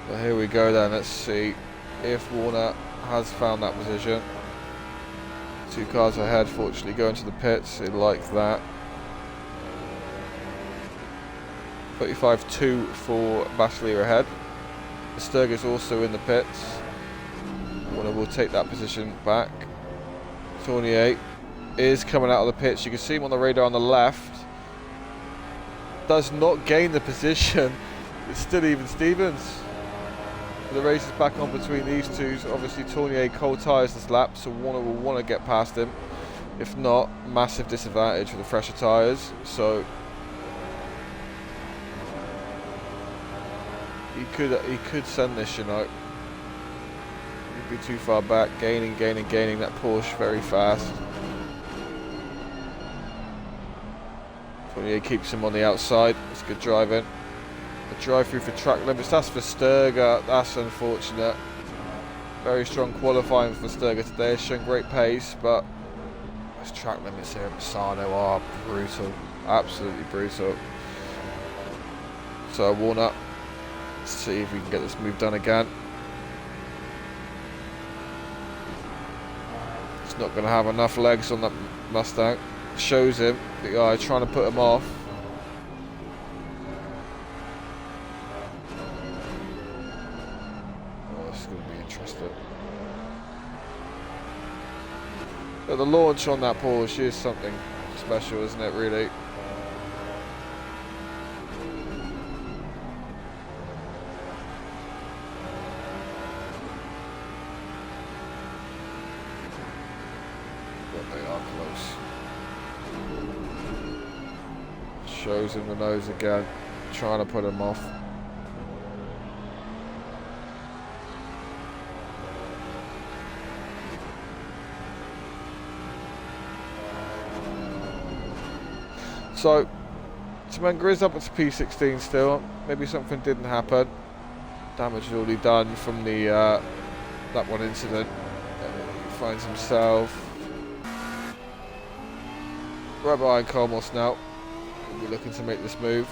But here we go then, let's see if Warner has found that position. 2 cars ahead, fortunately going to the pits, he liked that. 35.2 for Baslia ahead. Sturgis also in the pits. Warner will take that position back. Tournier is coming out of the pits. You can see him on the radar on the left. Does not gain the position. It's still even Stevens. The race is back on between these two. So obviously Tournier cold tyres this lap, so Warner will want to get past him. If not, massive disadvantage for the fresher tyres. So he could send this, you know. He'd be too far back, gaining that Porsche very fast. Tournier keeps him on the outside. It's good driving. A drive through for track limits. That's for Sturger. That's unfortunate. Very strong qualifying for Sturger today. He's shown great pace, but those track limits here at Misano are brutal. Absolutely brutal. So Warner, let's see if we can get this move done again. It's not going to have enough legs on that Mustang. Shows him, the guy trying to put him off. Oh, this is going to be interesting. But the launch on that Porsche is something special, isn't it, really? But they are close. Shows him the nose again, trying to put him off. So, Semenga is up to P16 still. Maybe something didn't happen. Damage is already done from the that one incident. He finds himself right behind Komos now. We'll be looking to make this move.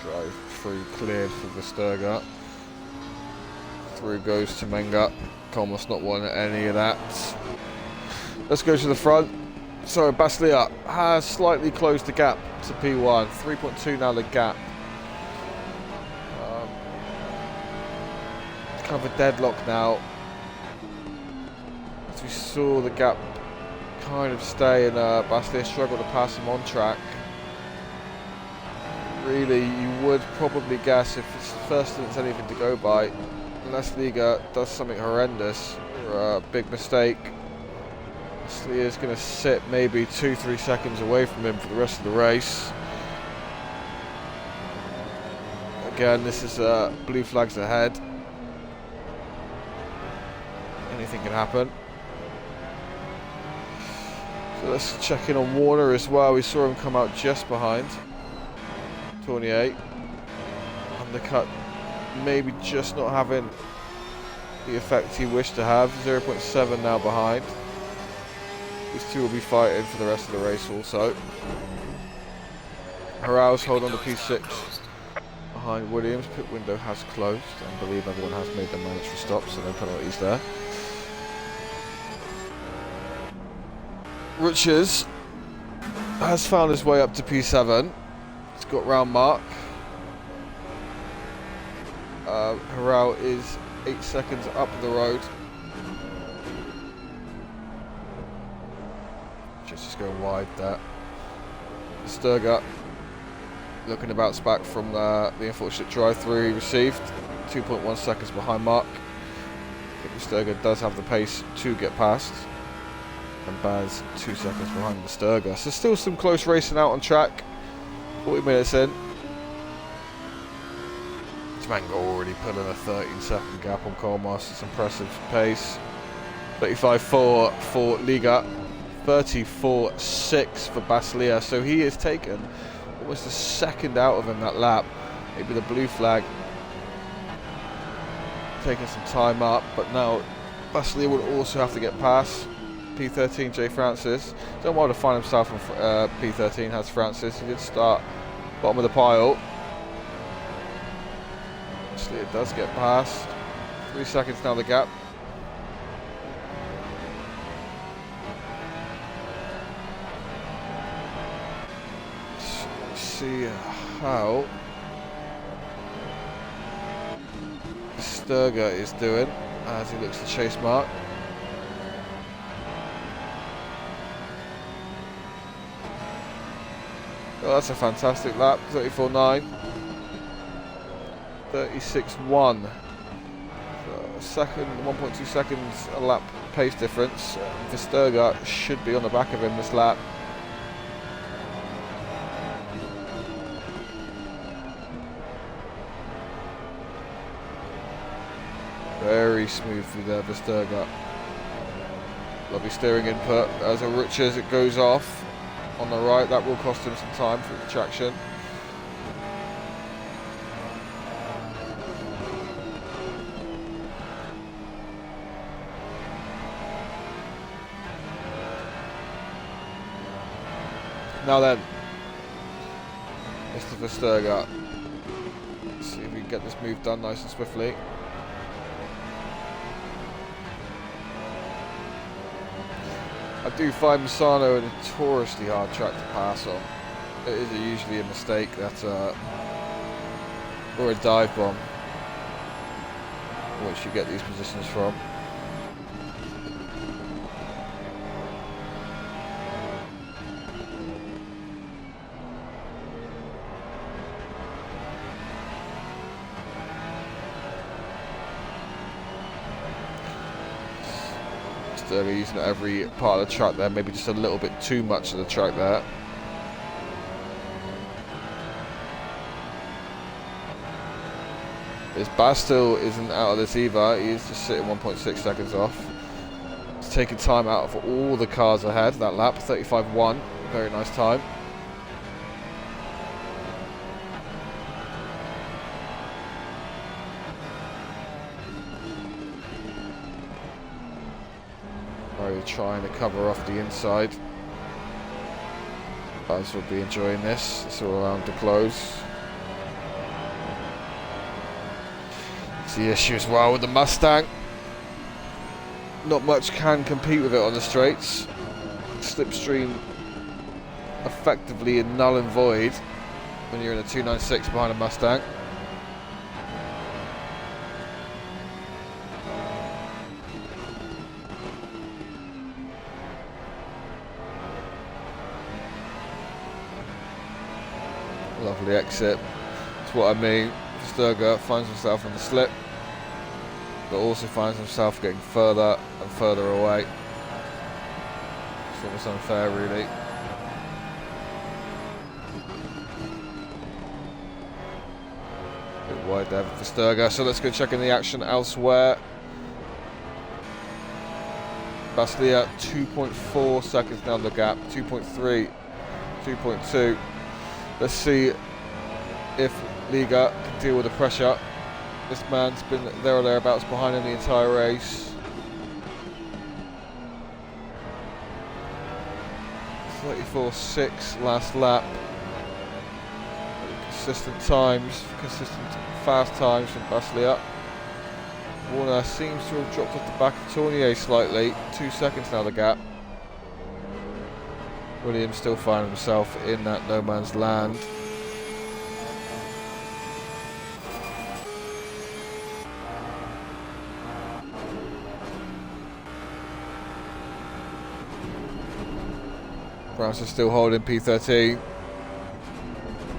Drive through cleared for the Sturger. Through goes to Menga. Komos not wanting any of that. Let's go to the front. So Baslia has slightly closed the gap to P1. 3.2 now the gap. have a deadlock now. As we saw the gap kind of stay, and Bastier struggled to pass him on track. Really, you would probably guess, if it's first and it's anything to go by, unless Liga does something horrendous or a big mistake, Bastier is going to sit maybe 2-3 seconds away from him for the rest of the race. Again, this is blue flags ahead. Anything can happen. So let's check in on Warner as well. We saw him come out just behind. 28. Undercut, maybe just not having the effect he wished to have. 0.7 now behind. These two will be fighting for the rest of the race also. Haraus hold on to P6 behind Williams. Pit window has closed. I believe everyone has made their mandatory stops, so no penalties there. Rutschers has found his way up to P7. He's got round mark. Harau is 8 seconds up the road. Just going wide there. Sturger looking to bounce back from the unfortunate drive-through he received. 2.1 seconds behind Mark. I think Sturger does have the pace to get past. And Baz 2 seconds behind the Sturger. So still some close racing out on track. 40 minutes in. Mango already put in a 13-second gap on Colmos. It's impressive pace. 35.4 for Liga. 34.6 for Baslia. So he has taken almost a second out of him that lap. Maybe the blue flag taking some time up, but now Baslia would also have to get past P13 Jay Francis. Don't want to find himself on P13 has Francis. He did start bottom of the pile. Actually, it does get past. 3 seconds now the gap. Let's see how Sturger is doing as he looks to chase Mark. Well, that's a fantastic lap. 34.9. 36.1. Second, 1.2 seconds a lap pace difference. Sturger should be on the back of him this lap. Very smoothly there, Sturger. Lovely steering input. As a Rutsch as it goes off on the right, that will cost him some time for the traction. Now then, Mr. Versterger. Let's see if we can get this move done nice and swiftly. I do find Misano a notoriously hard track to pass on. It is usually a mistake that, or a dive bomb, which you get these positions from. They're using every part of the track there, maybe just a little bit too much of the track there. This Bastil isn't out of this either, he is just sitting 1.6 seconds off. He's taking time out of all the cars ahead, that lap, 35.1, very nice time. Trying to cover off the inside. Buzz will be enjoying this. It's all around to close. It's the issue as well with the Mustang. Not much can compete with it on the straights. Slipstream effectively a null and void when you're in a 296 behind a Mustang. properly exit. That's what I mean. Sturger finds himself in the slip, but also finds himself getting further and further away. It's almost unfair, really. Bit wide there for Sturger, so let's go check in the action elsewhere. Baslia 2.4 seconds down the gap, 2.3, 2.2. Let's see if Liga can deal with the pressure. This man's been there or thereabouts behind him the entire race. 34.6 last lap. Consistent times, consistent fast times from Baslia. Warner seems to have dropped off the back of Tournier slightly. 2 seconds now the gap. Williams still finding himself in that no man's land. Brownson still holding P13.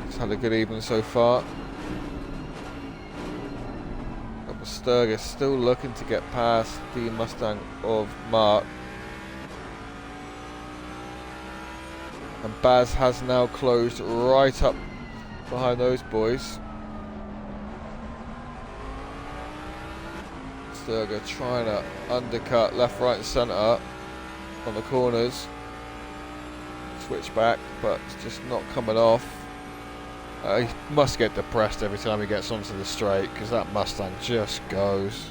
He's had a good evening so far. Sturgis still looking to get past the Mustang of Mark. And Baz has now closed right up behind those boys. Sturger trying to undercut left, right and centre on the corners. Switch back, but it's just not coming off. He must get depressed every time he gets onto the straight, because that Mustang just goes.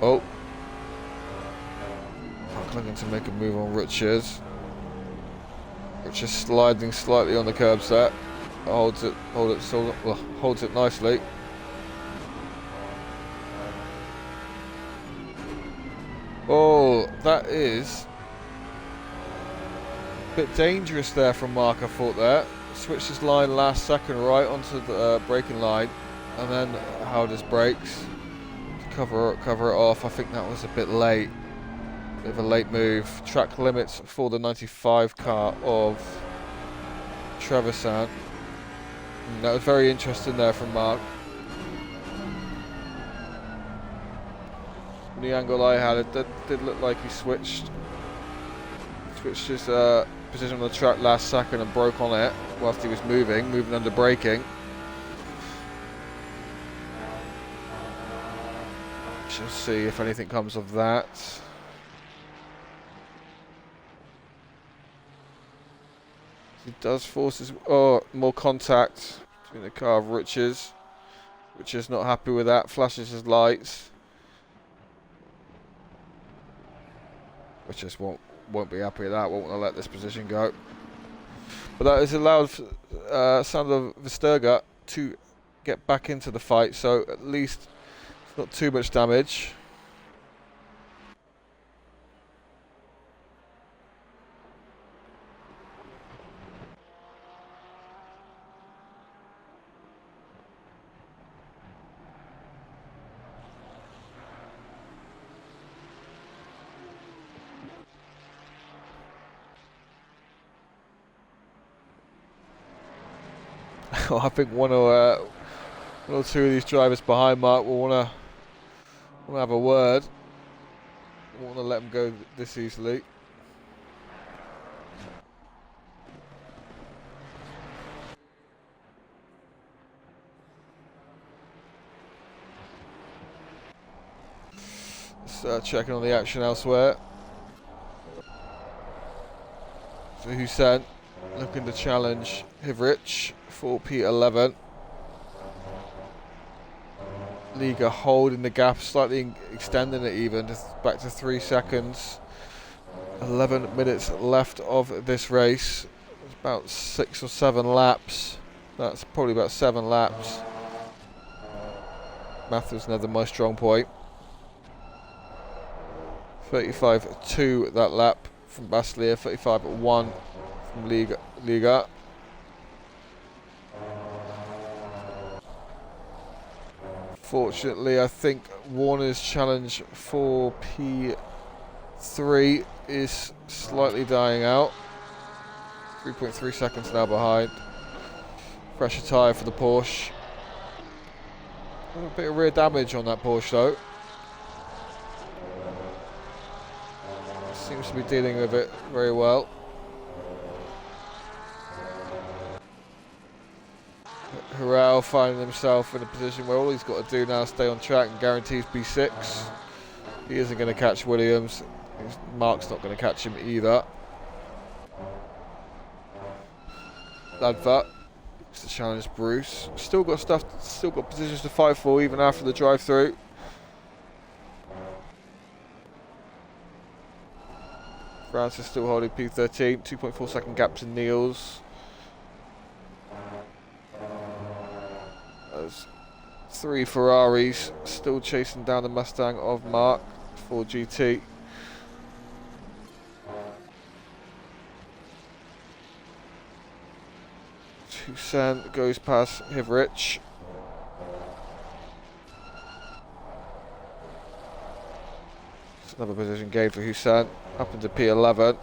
Oh. Looking to make a move on Richards. Richards sliding slightly on the curbs there. Holds it nicely. Oh, that is a bit dangerous there from Mark, I thought there. Switched his line last second right onto the braking line, and then held his brakes to cover it off. I think that was a bit late. Bit of a late move. Track limits for the 95 car of Trevisan. That was very interesting there from Mark. From the angle I had, it did look like he switched his position on the track last second and broke on it whilst he was moving under braking. Shall see if anything comes of that. He does force his more contact between the car of Richards. Richards not happy with that, flashes his lights. Richards won't be happy with that, won't want to let this position go. But that has allowed Sandro Vesterga to get back into the fight, so at least it's not too much damage. I think one or two of these drivers behind Mark will want to have a word. Won't want to let him go this easily. Just checking on the action elsewhere. So Hussein looking to challenge Hivrich for P11. Liga holding the gap, slightly extending it even, back to 3 seconds. 11 minutes left of this race. It's about 6 or 7 laps. That's probably about 7 laps. Math was never my strong point. 35.2 that lap from Baslia, 35.1 from Liga. Fortunately, I think Warner's challenge for P3 is slightly dying out. 3.3 seconds now behind. Fresher tyre for the Porsche. A bit of rear damage on that Porsche though. Seems to be dealing with it very well. Harrell finding himself in a position where all he's got to do now is stay on track and guarantees P6. He isn't going to catch Williams. Mark's not going to catch him either. Ladvat to challenge Bruce. Still got positions to fight for even after the drive-through. Francis still holding P13, 2.4 second gap to Niels. There's 3 Ferraris still chasing down the Mustang of Mark for GT. Hussein goes past Hivrich. It's another position gain for Hussein, up into P11.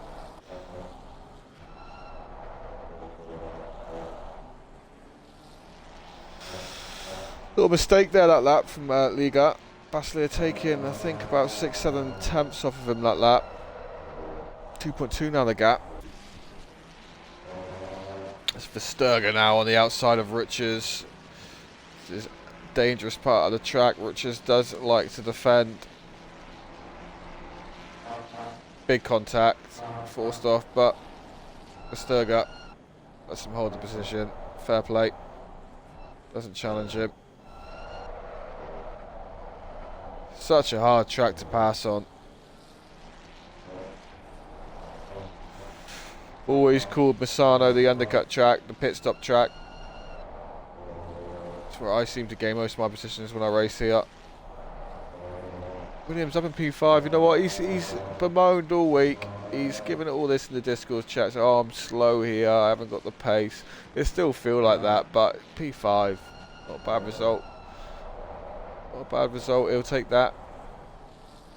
Little mistake there that lap from Liga. Baslier taking, I think, about 6-7 tenths off of him that lap. 2.2 now the gap. It's Versterger now on the outside of Richards. This is a dangerous part of the track. Richards does like to defend. Big contact, forced off, but Versterger lets him hold the position. Fair play. Doesn't challenge him. Such a hard track to pass on. Always called Misano the undercut track, the pit stop track. That's where I seem to gain most of my positions when I race here. Williams up in P5. You know what? He's bemoaned all week. He's given it all this in the Discord chat. So, oh, I'm slow here. I haven't got the pace. It still feel like that, but P5, not a bad result. Not a bad result. He'll take that.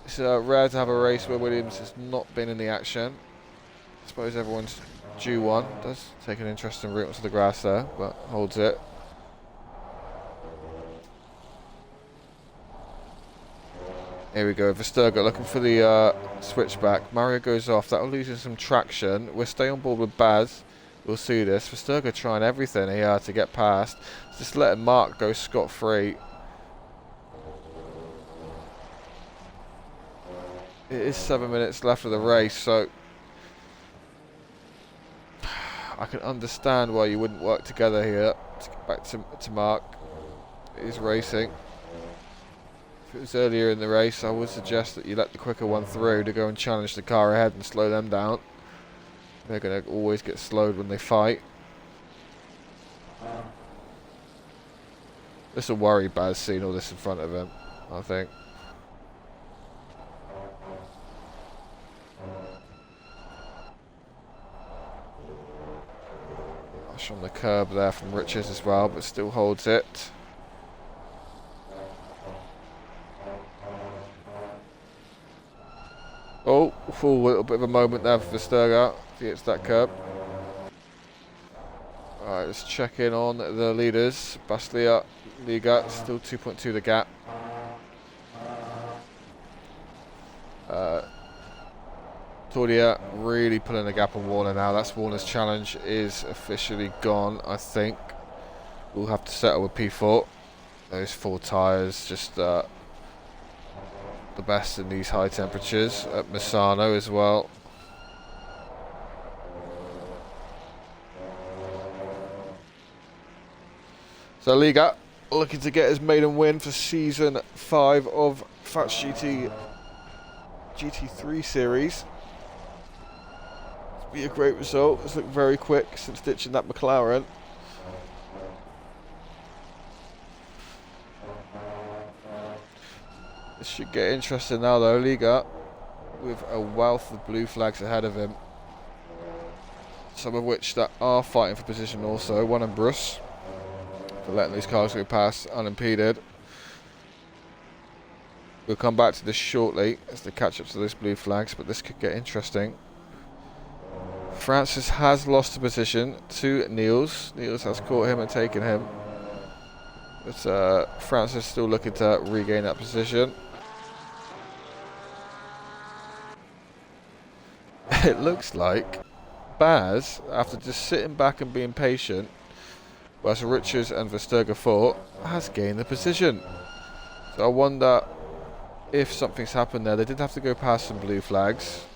It's rare to have a race where Williams has not been in the action. I suppose everyone's due one. Does take an interesting route onto the grass there, but holds it. Here we go, Versterger looking for the switchback. Mario goes off, that'll lose him some traction. We'll stay on board with Baz. We'll see this. Versterger trying everything here to get past. Just letting Mark go scot-free. It is 7 minutes left of the race, so I can understand why you wouldn't work together here to get back to Mark. He's racing. If it was earlier in the race, I would suggest that you let the quicker one through to go and challenge the car ahead and slow them down. They're going to always get slowed when they fight. This will worry Baz seeing all this in front of him, I think. On the curb there from Richards as well, but still holds it. Oh, a little bit of a moment there for Versterger. He hits that curb. Alright, let's check in on the leaders. Baslier, Liga, still 2.2 the gap. Claudia really pulling the gap on Warner now. That's Warner's challenge is officially gone, I think. We'll have to settle with P4. Those 4 tyres, just the best in these high temperatures. At Misano as well. So Liga looking to get his maiden win for season 5 of Fats GT3 series. Be a great result. It's looked very quick since ditching that McLaren. This should get interesting now though. Liga with a wealth of blue flags ahead of him. Some of which that are fighting for position also. One in Bruce for letting these cars go past unimpeded. We'll come back to this shortly as they catch up to those blue flags, but this could get interesting. Francis has lost the position to Niels. Niels has caught him and taken him. But Francis still looking to regain that position. It looks like Baz, after just sitting back and being patient, whereas Richards and Versterger fought, has gained the position. So I wonder if something's happened there. They did have to go past some blue flags.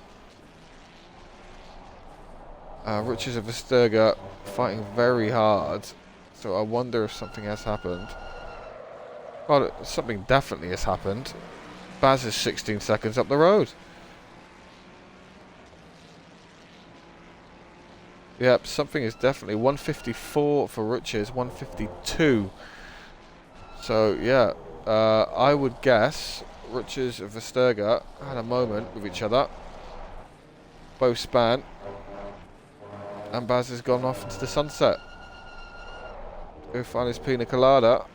Richards and Versterger fighting very hard. So I wonder if something has happened. Well, something definitely has happened. Baz is 16 seconds up the road. Yep, something is definitely 154 for Richards, 152. So yeah, I would guess Richards and Versterger had a moment with each other. Both span. And Baz has gone off into the sunset. Go find his pina colada.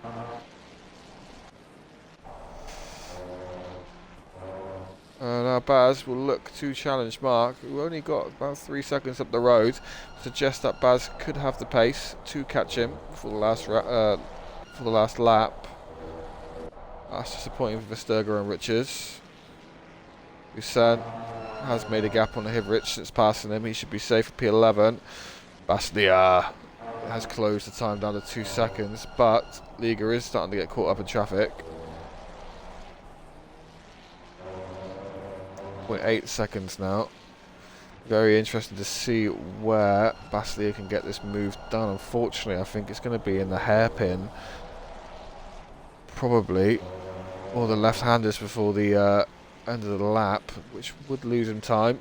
Now Baz will look to challenge Mark, who only got about 3 seconds up the road. Suggests that Baz could have the pace to catch him for the last lap. That's disappointing for Versterger and Richards. Usan has made a gap on the Hivrich since passing him. He should be safe for P11. Bastia has closed the time down to 2 seconds, but Liga is starting to get caught up in traffic. 0.8 seconds now. Very interesting to see where Bastia can get this move done. Unfortunately, I think it's going to be in the hairpin, probably, or the left-handers before the end of the lap, which would lose him time.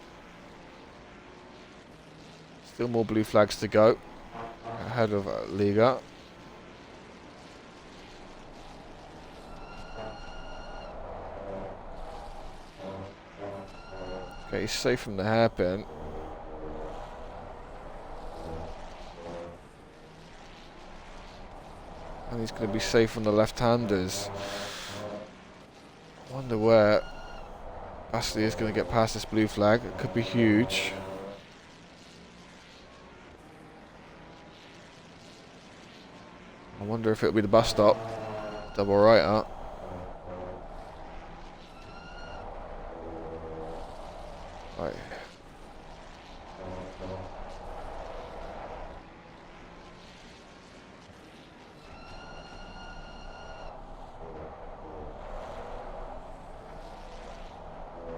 Still more blue flags to go ahead of Liga. Okay, he's safe from the hairpin. And he's going to be safe from the left-handers. I wonder where Ashley is going to get past this blue flag. It could be huge. I wonder if it'll be the bus stop. Double right up. Right.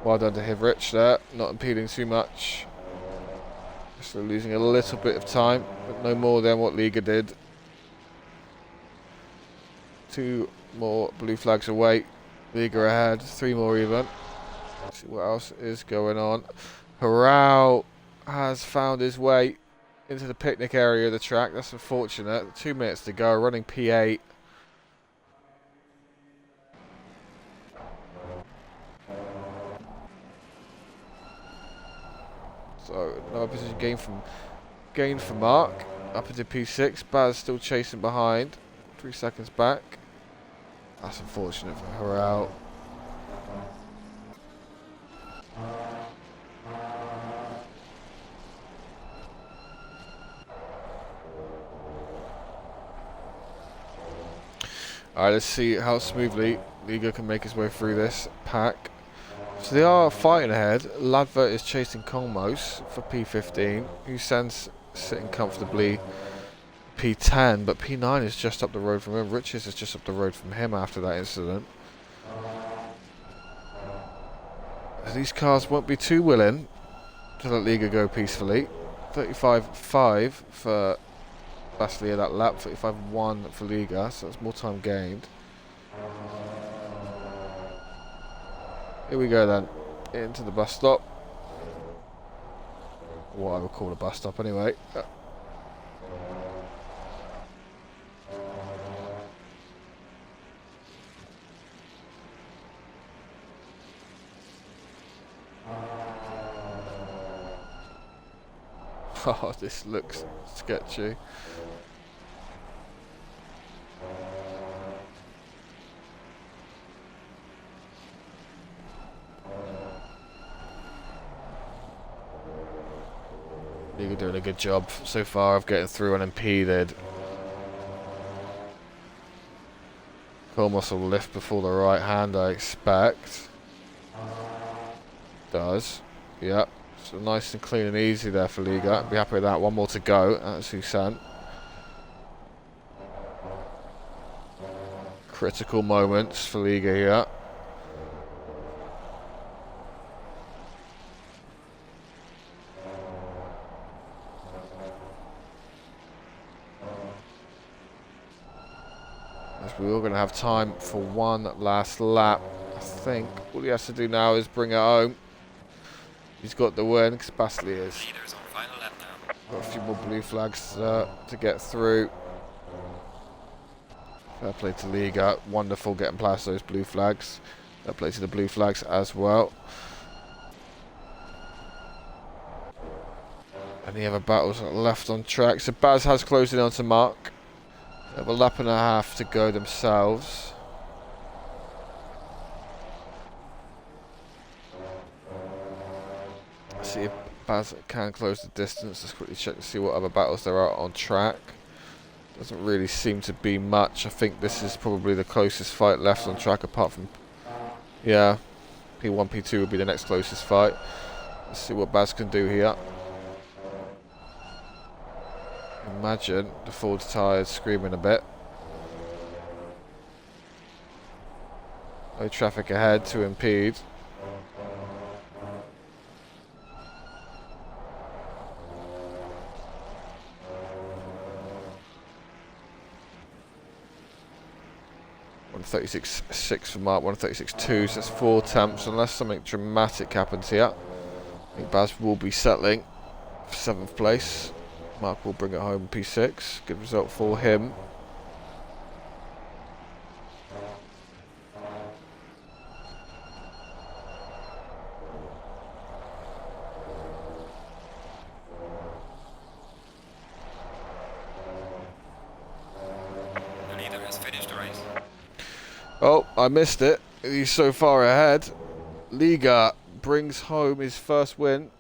Well done to Hivrich there, not impeding too much. Still losing a little bit of time, but no more than what Liga did. 2 more blue flags away. Liga ahead, 3 more even. Let's see what else is going on. Harao has found his way into the picnic area of the track. That's unfortunate. 2 minutes to go, running P8. So another position gain for Mark. Up into P6. Baz still chasing behind. 3 seconds back. That's unfortunate for Harao. Alright, let's see how smoothly Liga can make his way through this pack. So they are fighting ahead. Ladver is chasing Kolmos for P15. Usan's sitting comfortably P10, but P9 is just up the road from him. Richards is just up the road from him after that incident. These cars won't be too willing to let Liga go peacefully. 35.5 for Bastia that lap, 35.1 for Liga, so that's more time gained. Here we go then, into the bus stop. What I would call a bus stop anyway. Oh, this looks sketchy. Liga doing a good job so far of getting through unimpeded. Colmos will lift before the right hand, I expect. Does. Yep. So nice and clean and easy there for Liga. Be happy with that. One more to go. That's Hussein. Critical moments for Liga here. As we're all going to have time for one last lap. I think all he has to do now is bring it home. He's got the win, because Bastley is. Leaders on final lap now. Got a few more blue flags to get through. Fair play to Liga. Wonderful getting past those blue flags. Fair play to the blue flags as well. Any other battles left on track? So Baz has closed in onto Mark. They have a lap and a half to go themselves. Let's see if Baz can close the distance. Let's quickly check to see what other battles there are on track. Doesn't really seem to be much. I think this is probably the closest fight left on track, apart from, yeah, P1, P2 would be the next closest fight. Let's see what Baz can do here. Imagine the Ford tyres screaming a bit. No traffic ahead to impede. .136.6 for Mark, 136.2, so that's 4 temps, unless something dramatic happens here. I think Baz will be settling for 7th place. Mark will bring it home P6. Good result for him. The leader has finished the race. Oh, I missed it. He's so far ahead. Liga brings home his first win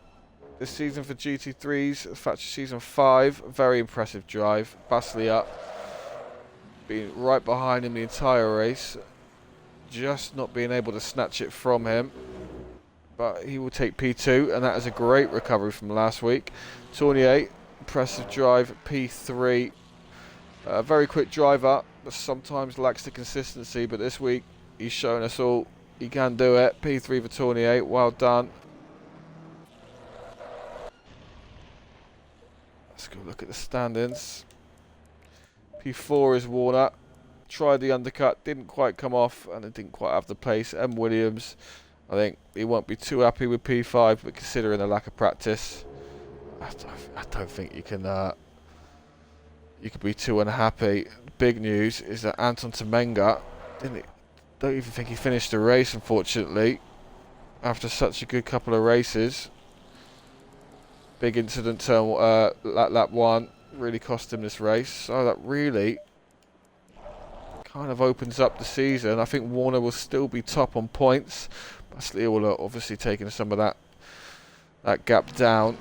this season for GT3s, Factory Season 5. Very impressive drive. Baslia being right behind him the entire race. Just not being able to snatch it from him. But he will take P2, and that is a great recovery from last week. Tournier, impressive drive, P3. Very quick driver, but sometimes lacks the consistency. But this week, he's shown us all he can do it. P3 for Tournier, well done. Let's go look at the standings. P4 is Warner. Tried the undercut, didn't quite come off, and it didn't quite have the pace. M. Williams, I think he won't be too happy with P5, but considering the lack of practice, I don't think you can be too unhappy. Big news is that Anton Temenga don't even think he finished the race, unfortunately, after such a good couple of races. Big incident turn lap 1 really cost him this race, so that really kind of opens up the season. I think Warner will still be top on points. Bastley will have obviously taken some of that gap down.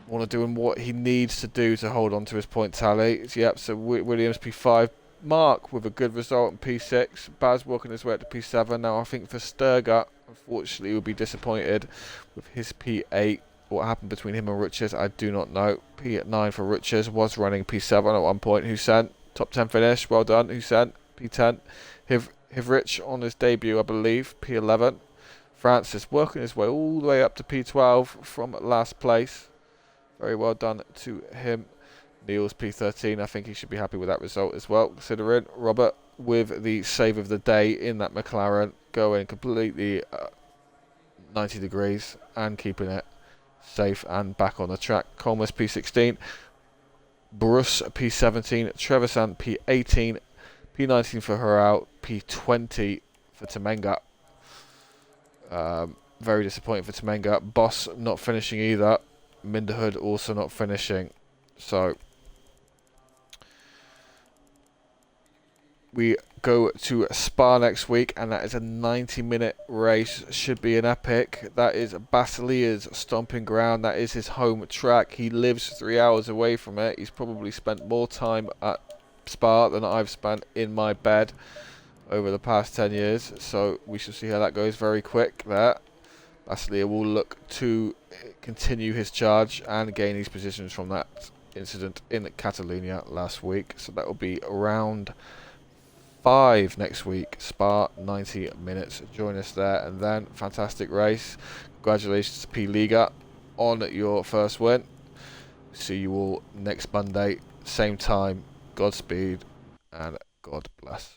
Warner doing what he needs to do to hold on to his point tally. Yep, so Williams P5. Mark with a good result in P6. Baz working his way up to P7. Now I think for Sturger, unfortunately, will be disappointed with his P8. What happened between him and Rutgers, I do not know. P9 for Rutgers, was running P7 at one point. Hussein, top 10 finish, well done. Hussein, P10. Hivrich on his debut, I believe, P11. Francis working his way all the way up to P12 from last place. Very well done to him. Niels P13, I think he should be happy with that result as well, considering Robert with the save of the day in that McLaren, going completely 90 degrees and keeping it safe and back on the track. Colmus P16, Bruce P17, Trevisan P18, P19 for Herau, P20 for Temenga. Very disappointing for Temenga. Boss not finishing either. Minderhood also not finishing. So we go to Spa next week, and that is a 90-minute race. Should be an epic. That is Basilia's stomping ground. That is his home track. He lives 3 hours away from it. He's probably spent more time at Spa than I've spent in my bed over the past 10 years. So we shall see how that goes. Very quick there. Basilia will look to continue his charge and gain his positions from that incident in Catalonia last week. So that will be round 5 next week. Spa, 90 minutes. Join us there. And then, fantastic race. Congratulations to P Liga on your first win. See you all next Monday, same time. Godspeed and God bless.